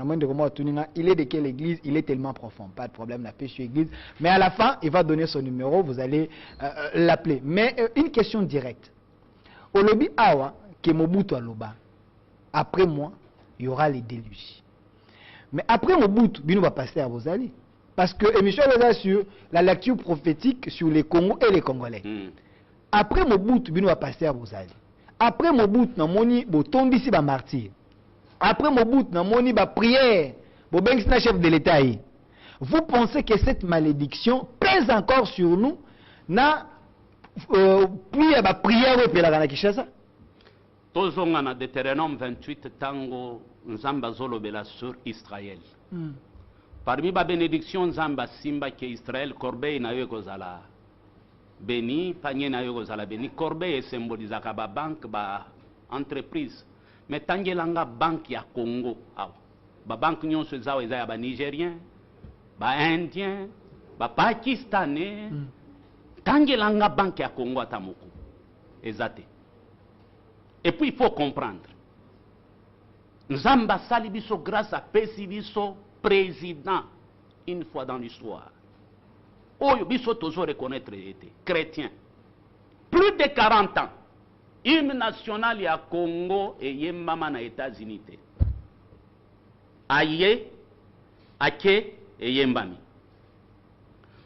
A: il est de quelle église? Il est tellement profond. Pas de problème, la paix sur l'église. Mais à la fin, il va donner son numéro, vous allez l'appeler. Mais une question directe. Au lobby Awa, que Mobutu Aloba, après moi, il y aura les déluges. Mais après Mobutu, Bino va passer à vos alliés. Parce que émission est sur la lecture prophétique sur les Congos et les Congolais. Après Mobutu, Bino va passer à vos alliés. Après Mobutu, namoni botondisi ba martyr. Après Mobutu, namoni ba prière, bo bengisi chef de l'État. Vous pensez que cette malédiction pèse encore sur nous? Na puis ba prière et puis la gana Kinshasa?
B: Tozonga na Deutéronome 28 tango nzamba zolobela sur Israël. Parmi ba bénédiction nzamba simba ke Israël corbeille na yo kozala béni, panier na yo kozala béni. Corbeille symbolisaka ba banque ba entreprise. Mais tangelanga banque ya Congo ba banque nyonso ezao eza ya ba Nigérien, ba Indien, ba Pakistanais. Tangelanga banque ya Congo atamoko ezate. Et puis il faut comprendre. Nzamba sali biso grâce à pesi biso président une fois dans l'histoire. Oyo biso tozo reconnaître été chrétien. Plus de 40 ans. Hymne national ya Congo et yembama na États-Unis. Aye, ake et yembami.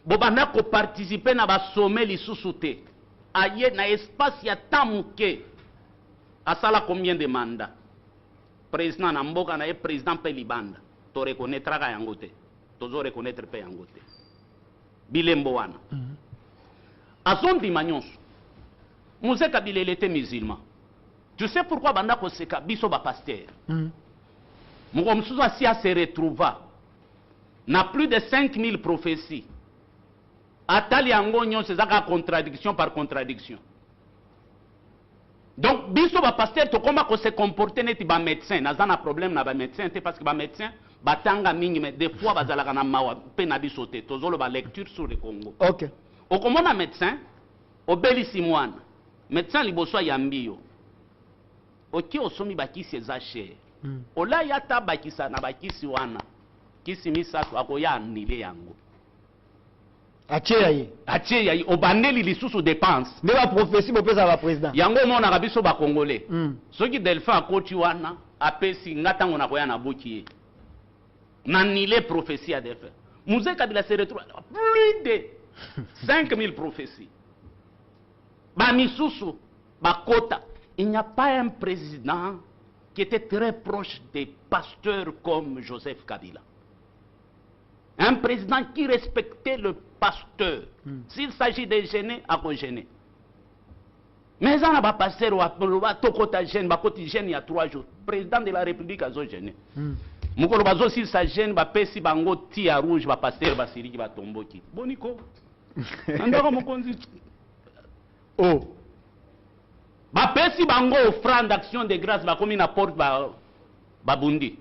B: Bobana ko participer na ba sommet lisusu te. Aye na espace ya tamuke. Asala combien de mandats? Président Namboka na président pe libanda. To reconnaîtra ka yango te. Tozo reconnaître pe yango te. Bilembo wana. Azondi manyonso. Mouze Kabila il était musulman. Tu sais pourquoi banda ko seka biso ba pasteur? Mon msuza si a se retrouva na plus de 5000 prophéties. Atali yango nyonso ezaka contradiction par contradiction. Donc biso ba pasteur to koma ko se comporter neti ba médecin, nazana problème na ba médecin te parce que ba médecin batanga mingi mais des fois bazalaka na mawa pe na biso te tozolo ba lecture sur le Congo.
A: OK.
B: Okomona médecin obelisi mwana. Médecin liboso yambi yo. Oki osomi bakisi eza cher. Ola yata bakisa na bakisi wana. Kisi misato akoya anile yango. Atie yayi obandeli lisusu dépense.
A: Mais la prophétie mo pesa ba président.
B: Yango mona kabiso ba congolais. Soki Delphin akoti wana apesi ngatango na koya na boki. Nanile prophétie à Delphin. Mouze Kabila se retrouve plus de 5000 prophéties. Ba misusu ba kota. Il n'y a pas un président qui était très proche des pasteurs comme Joseph Kabila. Un président qui respectait le pasteur. S'il s'agit de gêner, à gêner. Mais on n'a pas pasteur ou à Tokota gêne, il y a 3 jours. Président de la République a gêné. Mukolo bazo s'il s'agit, ba pesi bango tia rouge, ba pasteur ba siri ba tomboki. Boniko. Andoko mokonzi. Oh. Ba pesi bango offrande d'action de grâce ba komi na porte ba bundi.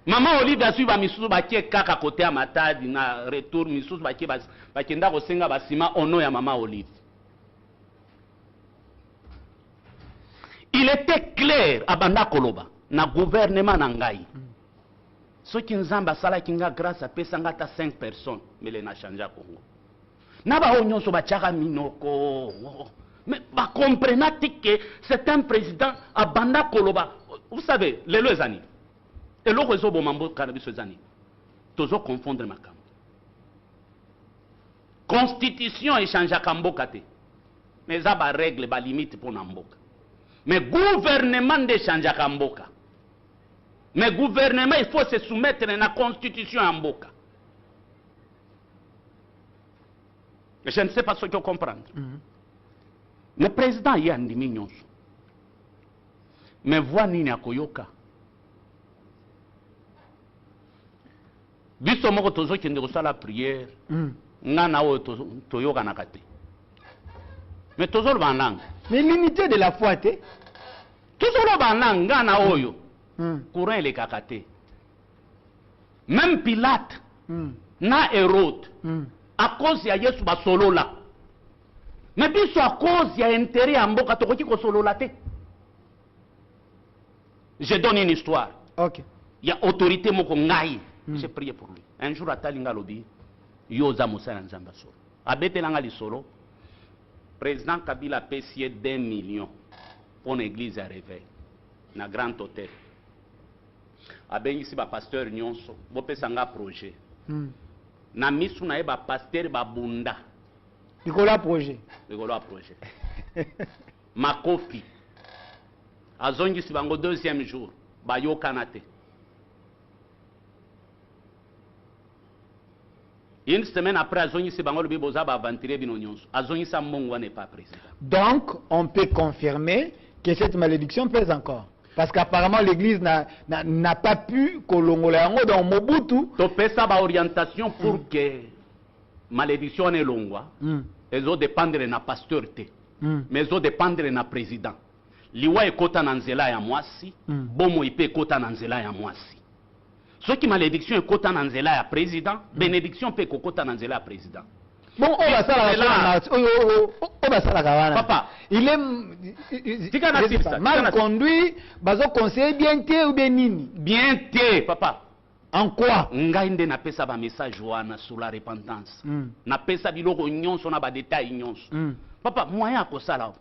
B: Maman Olive a suivi misusu bakie kaka côté à matadi na retour misusu bakie bakenda ko senga basima ono ya maman Olive. Il était clair à banda koloba na gouvernement na ngai. Ceux qui nzamba sala kinga grâce à pesanga ta 5 personnes mais les na changé Congo. Na ba onyoso ba chaka minoko. Mais ba comprenez que c'est un président à banda koloba. Vous savez, les années. Et le réseau Bomambo Cannabis Zani. Toujours confondre ma cam. Constitution échange à Kambokate. Mais ça va règle, va limite pour Namboka. Mais gouvernement d'échange à Kamboka. Mais gouvernement, il faut se soumettre à la constitution à Mboka. Je ne sais pas ce que vous comprenez. Le président y a un diminution. Mais voix ni na koyoka. Biso moko tozo kende kosala prière ngana o toyoka na kate mais tozo banang
A: mais l'unité de la foi te
B: tozo banang ngana oyo courant le kakate même Pilate na Hérode à cause ya Yesu ba solola mais biso à cause ya intérêt ya mboka tokoki ko solola te Je donne une histoire.
A: Ok.
B: Il y a autorité moko ngai. J'ai prié pour lui. Un jour, Atalinga lobi, Yoza Moussa Nzamba Solo. Abetelanga li solo. Président Kabila payé 1 million pour l'église à réveil. Na grand hôtel. Abengisi ba pasteur nyonso. Bope sanga projet. Na misu na eba pasteur ba bunda.
A: Nicolas projet.
B: Nicolas projet. Makofi. Azongisi bango 2e jour. Bayo kanate. Une semaine après, Azongisi bango lobi boza ba aventurer bino nyonso. Azongisa Mbongwa n'est pas président.
A: Donc, on peut confirmer que cette malédiction pèse encore. Parce qu'apparemment, l'Église n'a pas pu kolongola yango dans Mobutu.
B: To pesa ba orientation pour que malédiction ne longwa. Elles ont dépendre na pasteur te. Mais elles ont dépendre na président. Liwa ekota na nzela ya mwasi, bomo ipe ekota na nzela ya mwasi. Ce qui malédiction ekota na nzela ya président, bénédiction pe kokota na nzela ya président.
A: Bon, on va ça la
B: Papa,
A: il est mal conduit, bazo conseil bien té ou bien nini?
B: Bien té, papa.
A: En quoi?
B: Ngainde na pesa ba message wana sur la repentance. Na pesa biloko nyonso na ba détail nyonso. Papa, moyen ko sala.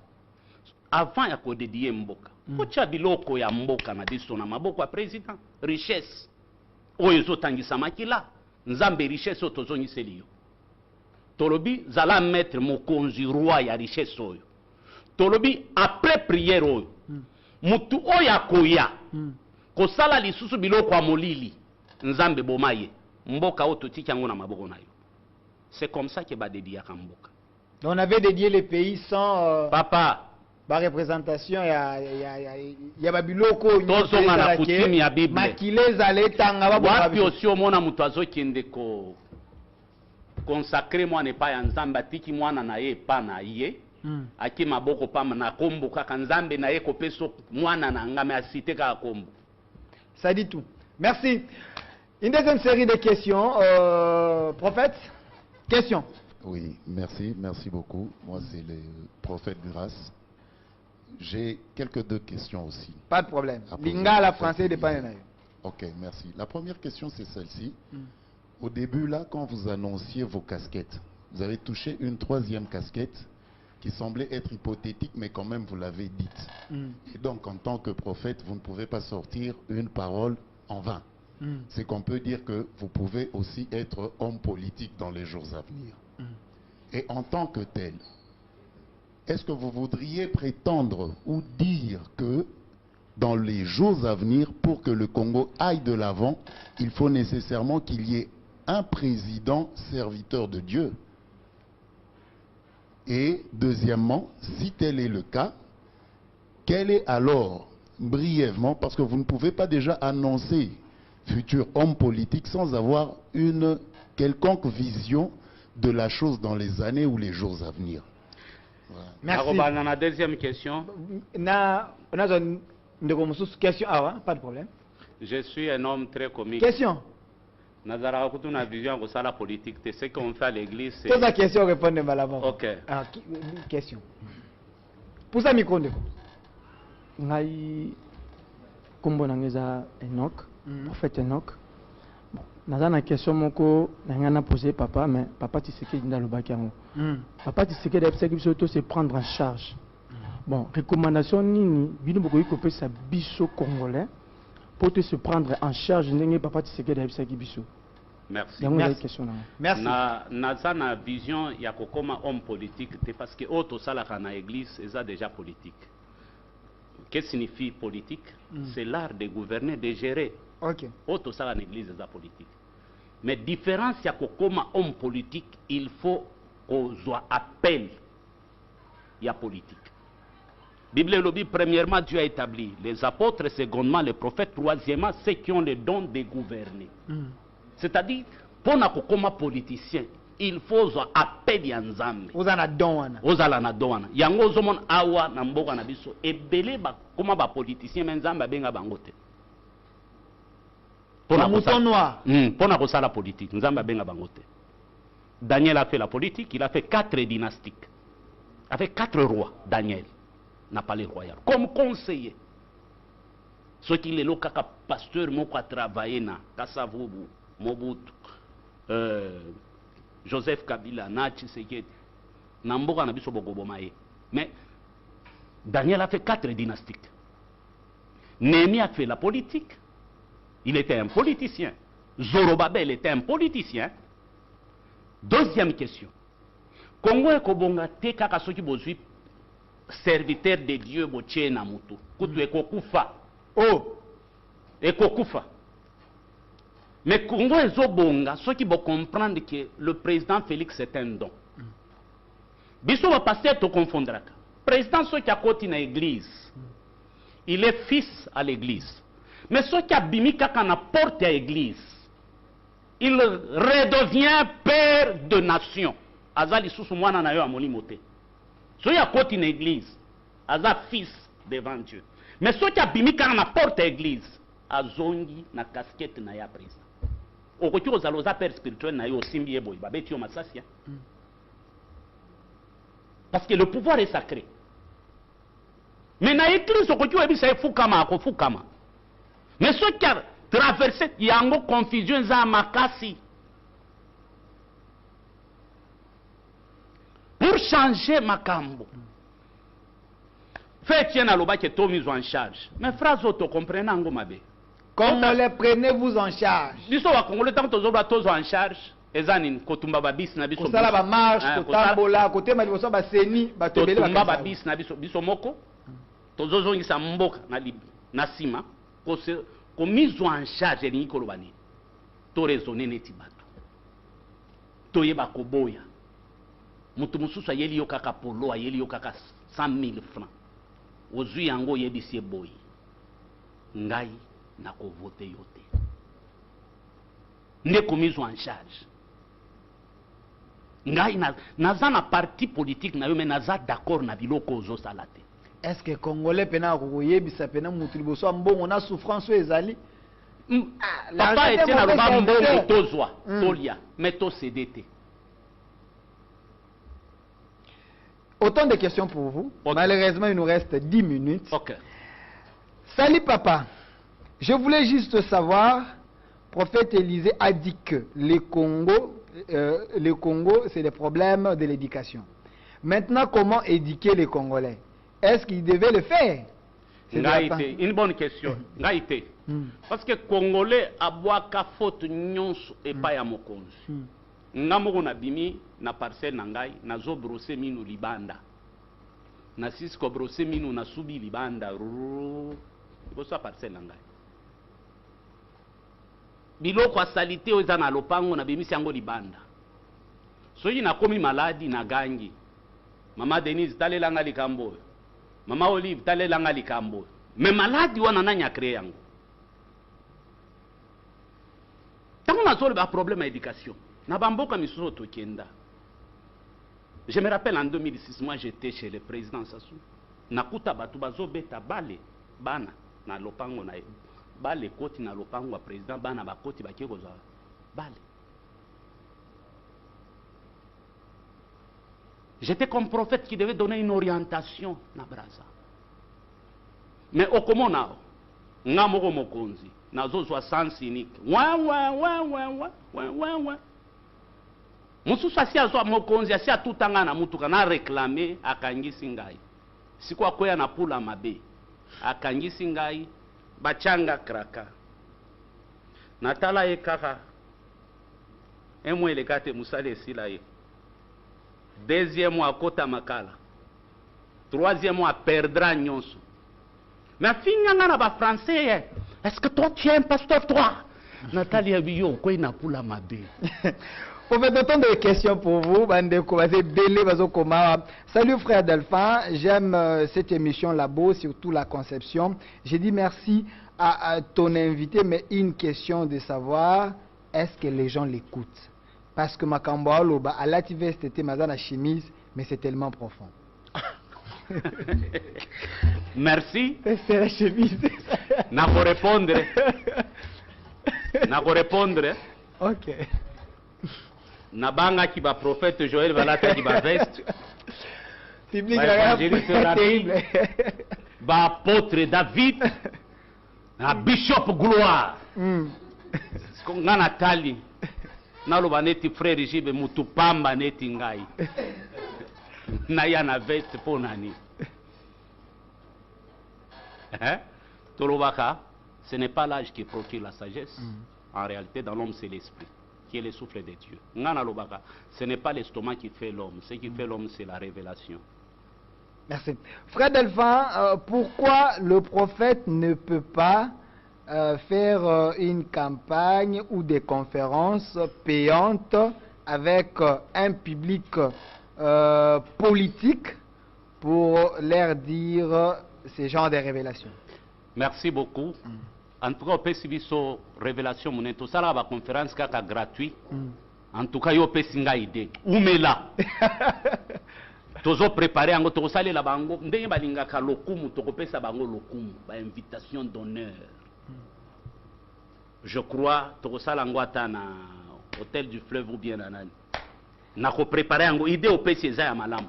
B: Avant ya ko dédier mboka. Kocha biloko ya mboka na biso na maboko ya président, richesse. Oyo zotangisa makila, nzambe richesse otozonyiseli yo. Tolobi zala mettre mokonzi roi ya richesse oyo. Tolobi après prière oyo. Mutu oya koya. Kosala lisusu biloko ya molili. Nzambe bomaye. Mboka oto tikango na maboko na yo. C'est comme ça que ba dédier ka mboka.
A: On avait dédié les pays sans
B: Papa,
A: ba représentation ya babiloko
B: tozonga na coutume ya Bible.
A: Makile zale tanga ba
B: wapi aussi omona mutu azokende ko consacrer mwana epai ya nzambe atiki mwana na ye epa na ye aki maboko pamba na kombo kaka nzambe na ye kopeso mwana na ngame asite kaka kombo.
A: Ça dit tout. Merci. Une deuxième série de questions. Prophète, question.
E: Oui, merci beaucoup. Moi, c'est le prophète Grâce. J'ai deux questions aussi.
A: Pas de problème. Lingala français dépend.
E: Ok, merci. La première question, c'est celle-ci. Au début, là, quand vous annonciez vos casquettes, vous avez touché une 3e casquette qui semblait être hypothétique, mais quand même, vous l'avez dite. Et donc, en tant que prophète, vous ne pouvez pas sortir une parole en vain. C'est qu'on peut dire que vous pouvez aussi être homme politique dans les jours à venir. Et en tant que tel, est-ce que vous voudriez prétendre ou dire que dans les jours à venir, pour que le Congo aille de l'avant, il faut nécessairement qu'il y ait un président serviteur de Dieu? Et deuxièmement, si tel est le cas, quel est alors, brièvement, parce que vous ne pouvez pas déjà annoncer futur homme politique sans avoir une quelconque vision de la chose dans les années ou les jours à venir.
B: Voilà. Merci. La deuxième question.
A: Question. Pas de problème.
B: Je suis un homme très comique.
A: Question.
B: Nazara une vision de la politique. C'est ce qu'on fait à l'église.
A: Pose la question, répondez malheureusement.
B: Ok.
A: Question. Pour ça, micro.
F: Ngai kombo nangeza Enoch, prophète Enoch. Bon, nazana question moko nangana poser papa, mais papa Tshisekedi ndalobaki yango. Papa Tshisekedi ebisaki biso to se prendre en charge. Bon, recommandation nini bino bokoki kopesa biso congolais pour te se prendre en charge ndenge papa Tshisekedi ebisaki biso.
B: Merci.
A: Merci.
B: Na vision ya kokoma homme politique, c'est parce que auto salaka na église est déjà politique. Qu'est-ce que signifie politique? C'est l'art de gouverner, de gérer.
A: Ok.
B: Auto salaka na église est politique. Mais différence ya kokoma homme politique, il faut qu'on soit appel ya politique. Bible lobby, premièrement, Dieu a établi les apôtres, secondement les prophètes, troisièmement ceux qui ont le don de gouverner. C'est-à-dire, pour nakokoma politicien, il faut appel ya nzambe.
A: Ozala don.
B: Ozala na don. Yango zomon awa na mboka na biso ebele ba koma ba politicien mais nzambe benga bango te. Pour ko sala politique, nzambe benga bango te. Daniel a fait la politique, il a fait 4 dynastiques. Avec 4 rois, Daniel n'a pas les royaux comme conseiller. Ce qui est le kaka pasteur moko a travaillé na Kasavubu, Mobutu, Joseph Kabila, na Tshisekedi, na mboka na biso bokobomaye. Mais Daniel a fait 4 dynastiques. Néhémie a fait la politique. Il était un politicien. Zorobabel était un politicien. Deuxième question. Congo et Kobonga te kaka soki bozui serviteur de Dieu botie na mutu. Kutu ekokufa. Oh, ekokufa. Mais Congo et Zobonga, ceux qui vont comprendre que le président Félix est un don. Biso va passer à te confondre. Président, ceux qui a côté dans l'église, il est fils à l'église. Mais ceux qui a bimi kaka na porte à l'église, il redevient père de nation. Azali susu mwana na yo amoni moté. Ceux qui a côté dans l'église, aza fils devant Dieu. Mais ceux qui a bimi kaka na porte à l'église, azongi na casquette na ya président. Okoki ozaloza père spirituel na yo simbi eboy babeti yo masasia. Parce que le pouvoir est sacré. Mais dans l'église, c'est Fukama. Mais ceux qui ont traversé, il y a une confusion dans Makasi. Pour changer Makambo. Faites tiens à l'oba qui est mis en charge. Mais phrases auto comprenez Mabe.
A: Congolais, prenez-vous en charge.
B: Ils sont à Congolais tant que tous en charge. Ezanine kotumba babis na biso
A: kosala ba marche kotambola kote maliboso ba seni ba tebele
B: kotumba babis na biso moko tozozongisa mboka na sima ko mise en charge ni kolobani to raisonner neti bato to yeba koboya mutu mususu ayeli yo kaka polo ayeli yo kaka 100,000 francs ozui yango yebisi boyi ngai na ko voter yote ne ko mise en charge. Naza na parti politique na yo mais naza d'accord na biloko ozo salate.
A: Est-ce que Congolais pena ko yebisa pena mutu liboso mbongo na souffrance ezali?
B: Papa était na loba mbongo tozwa tolia mais to CDT.
A: Autant de questions pour vous. Okay. Malheureusement, il nous reste 10 minutes.
B: OK.
A: Salut papa. Je voulais juste savoir, prophète Élisée a dit que le Congo, c'est des problèmes de l'éducation. Maintenant, comment éduquer les Congolais? Est-ce qu'ils devaient le faire?
B: C'est une bonne question. Parce que Congolais a boaka faute nyonso et pas ya mokonzi. Ngamoko na bimi na parcelle na ngai na zo brosser minu libanda. Na sisko brosser minu na subi libanda. Bosa parcelle na ngai. Biloko asalite oza na lopango na bimisi yango libanda. Soki na komi maladi na gangi. Mama Denise talelanga likambo. Mama Olive talelanga likambo. Mais maladi wana nanya créer yango. Tango na zolo ba problème d'éducation. Na bamboka misuso to kenda. Je me rappelle en 2006 moi j'étais chez le président Sassou. Nakuta batu bazo beta bale bana na lopango na bale koti na lopango wa président bana bakoti bakeko za bale. J'étais comme prophète qui devait donner une orientation na Braza. Mais okomona ngamoko mokonzi nazo zwa sens unique. Wa. Mususu asi azwa mokonzi asi atutanga na mutuka na réclamer akangisi ngai. Sikwa koya na pula mabe. Akangisi ngai bachanga kraka. Natala ye kaka. Emwe le kate musale sila ye. Deuxième mois kota makala. Troisième mois perdra nyonso. Mais finanga na ba français. Est-ce que toi tu es un pasteur toi? Nathalie Abiyo quoi na pula mabe.
A: On fait autant de questions pour vous. Salut frère Delphin, j'aime cette émission Labo, surtout la conception. J'ai dit merci à ton invité, mais une question de savoir, est-ce que les gens l'écoutent? Parce que Makambo Aloba, à la TV, c'était Mazana chemise, mais c'est tellement profond.
B: Merci.
A: C'est la chemise.
B: N'a pas répondre. N'a pas répondre.
A: Ok.
B: Nabanga qui va prophète Joël Valata qui va veste.
A: Public
B: va apôtre David. na bishop gloire nga natali naloba neti frère jibe mutu pamba neti ngai naya na veste mpo nani tolobaka ce n'est pas l'âge qui procure la sagesse en réalité dans l'homme c'est l'esprit qui est le souffle de Dieu. Nga nalobaka ce n'est pas l'estomac qui fait l'homme, ce qui fait l'homme c'est la révélation.
A: Merci. Frère Delphin, pourquoi le prophète ne peut pas faire une campagne ou des conférences payantes avec un public politique pour leur dire ce genre de révélations?
B: Merci beaucoup. En tout cas, on peut suivre une révélation. On est à la conférence gratuite. En tout cas, on peut suivre une idée. Où est là? Tozo préparé en to sale la bango ndenge balingaka lokumu to kopesa bango lokumu ba invitation d'honneur. Je crois to sala ngwata na hôtel du fleuve ou bien na na ko préparer ngo idée au PC za ya malamu.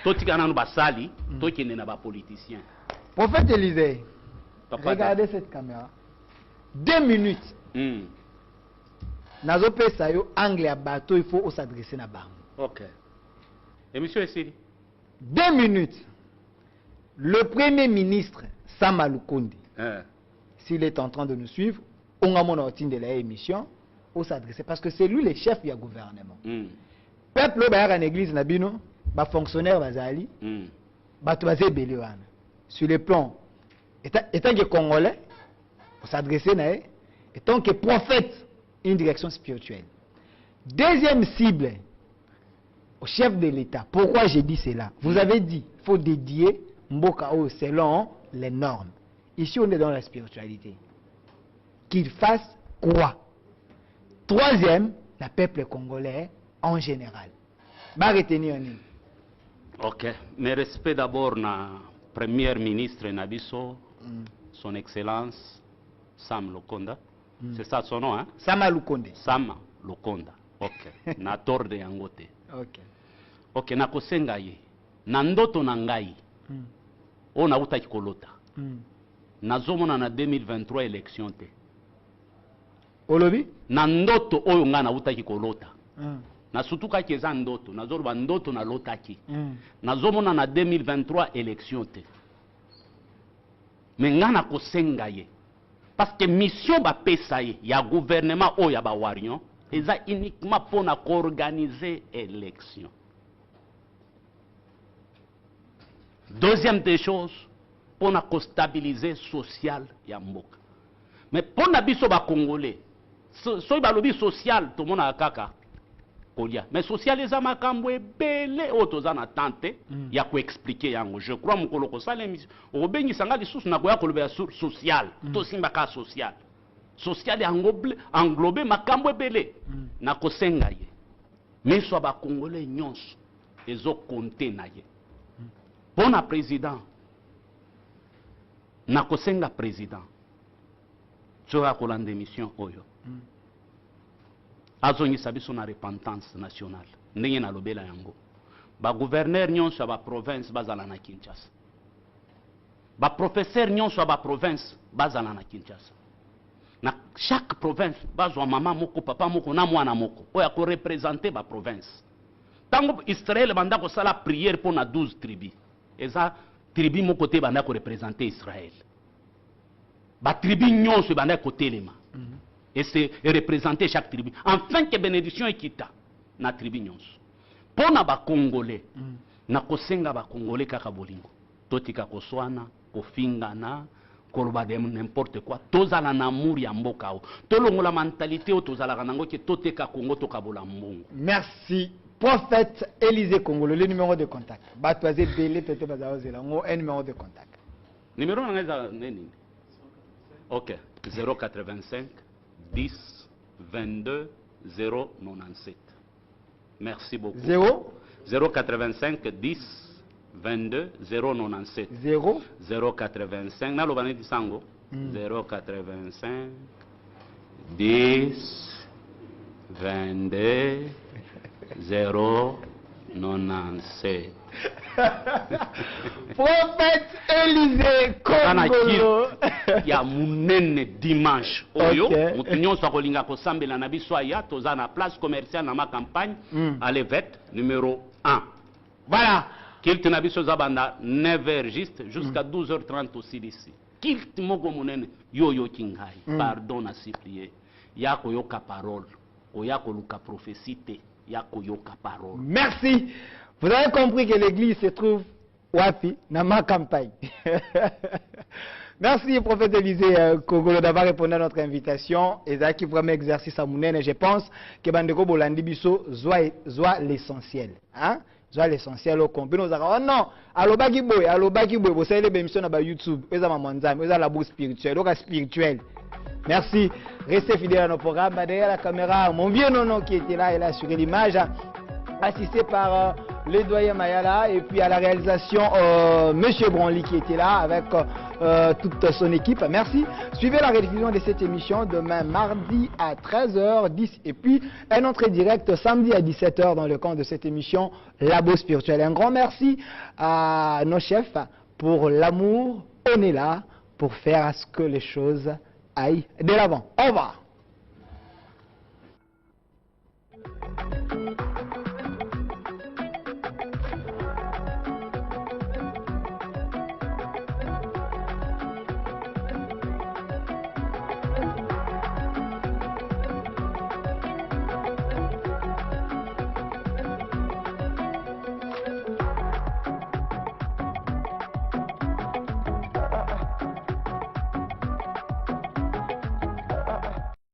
B: To tikana no basali to kine na ba politicien.
A: Prophète Élisée, regardez cette caméra. 2 minutes. Nazo pesa yo angle ya bateau, il faut s'adresser na bango.
B: OK. Et monsieur Essiri
A: 2 minutes. Le premier ministre Sama Lukonde, s'il est en train de nous suivre, on a mon ordine de l'émission, on s'adresse parce que c'est lui le chef du gouvernement. Peuple ba en église nabino, ba fonctionnaire bazali, ba toazé belioana. Sur le plan étant que congolais, on s'adresse na étant que prophète, une direction spirituelle. Deuxième cible, au chef de l'État. Pourquoi j'ai dit cela? Vous avez dit, il faut dédier Mbokao selon les normes. Ici, on est dans la spiritualité. Qu'il fasse quoi? Troisième, le peuple congolais en général. Va retenir un.
B: OK. Mais respect d'abord na premier ministre Nabiso, son excellence Sam Lukonda. C'est ça son nom, hein?
A: Sama Lukonde.
B: Sama Lukonda. OK. Na torde yangote.
A: OK.
B: OK, nakosenga ye. Na ndoto na ngai. O na utaki kolota. Nazomona na 2023 élection te.
A: Olobi?
B: Na ndoto oyo nga na utaki kolota. Na sutuka keza ndoto, nazoroba ndoto na lotaki. Nazomona na 2023 élection te. Mais nga na kosenga ye. Parce que mission ba pesa ye ya gouvernement oyo ya ba warion. Et ça uniquement pour organiser l'élection. Deuxième des choses, pour stabiliser social et mboka. Mais pour na biso ba congolais, so ba lobby social tout le monde a kaka kolia. Mais social les amakambo ebele otoza na tante ya ko expliquer yango. Je crois mukolo ko sala émission. Obengi sanga lisusu na ko ya kolobya social, to simba ka social. Social englobé makambo ebele na kosenga ye meso ba congolais nyonso ezo compter na ye pona président na kosenga président tsoka kolanda émission oyo azongisa biso na repentance nationale ndenge na lobela yango ba gouverneur nyonso ba province bazala na Kinshasa ba professeur nyonso ba province bazala na Kinshasa. Na chaque province, bazwa mama moko, papa moko, na mwana moko, oya ko représenter ba province. Tango Israël banda ko sala prière pour na 12 tribus. Eza tribu moko te banda ko représenter Israël. Ba tribu nyonso banda ko telema. Et c'est représenter chaque tribu. Enfin que bénédiction ekita na tribu nyonso. Pona ba Congolais, na kosenga ba Congolais kaka bolingo. Totika koswana, kofingana, koloba de n'importe quoi. Tozala na amour ya mboka o. Tolongo la mentalité o tozala kanango ke toteka Congo tokabola mbongo.
A: Merci. Prophète Élisée Congolo, le numéro de contact. Batoisé Belé Tete Bazao Zelango, un numéro de contact.
B: Numéro nani? OK. 085 10 22 097. Merci beaucoup. 085 10 22 097 085 na lobane di sango 085 10 22 97.
A: Prophète Élisée Kongolo.
B: Il y a mon dimanche. Oyo,
A: Ok.
B: mutunyo sa kolinga ko sambela na biso aya toza na place commerciale na ma campagne à l'Evêque numéro 1.
A: Voilà.
B: Kilt na biso zabanda 9h juste jusqu'à 12h30 aussi d'ici. Kilt moko munene yo kingai. Pardon na supplier. Yako yoka parole. Oyako luka prophétie te. Yako yoka parole.
A: Merci. Vous avez compris que l'église se trouve wapi dans ma campagne. Merci, prophète Élisée Kongolo, d'avoir répondu à notre invitation. Et ça qui vraiment exercice à Mounen. Et je pense que Bandeko Bolandi Bisso soit l'essentiel. Hein? Soit l'essentiel au compte. Nous avons, oh non, alobaki boy, vous savez les émissions sur YouTube, vous avez manzam, vous avez la bourse spirituelle, donc spirituelle. Merci. Restez fidèles à nos programmes. Derrière la caméra, mon vieux nono qui était là, il a assuré l'image, assisté par le doyen Mayala, et puis à la réalisation, Monsieur Branly qui était là avec toute son équipe. Merci. Suivez la rediffusion de cette émission demain mardi à 13h10 et puis un autre direct samedi à 17h dans le cadre de cette émission Labo Spirituel. Un grand merci à nos chefs pour l'amour. On est là pour faire à ce que les choses aillent de l'avant. Au revoir.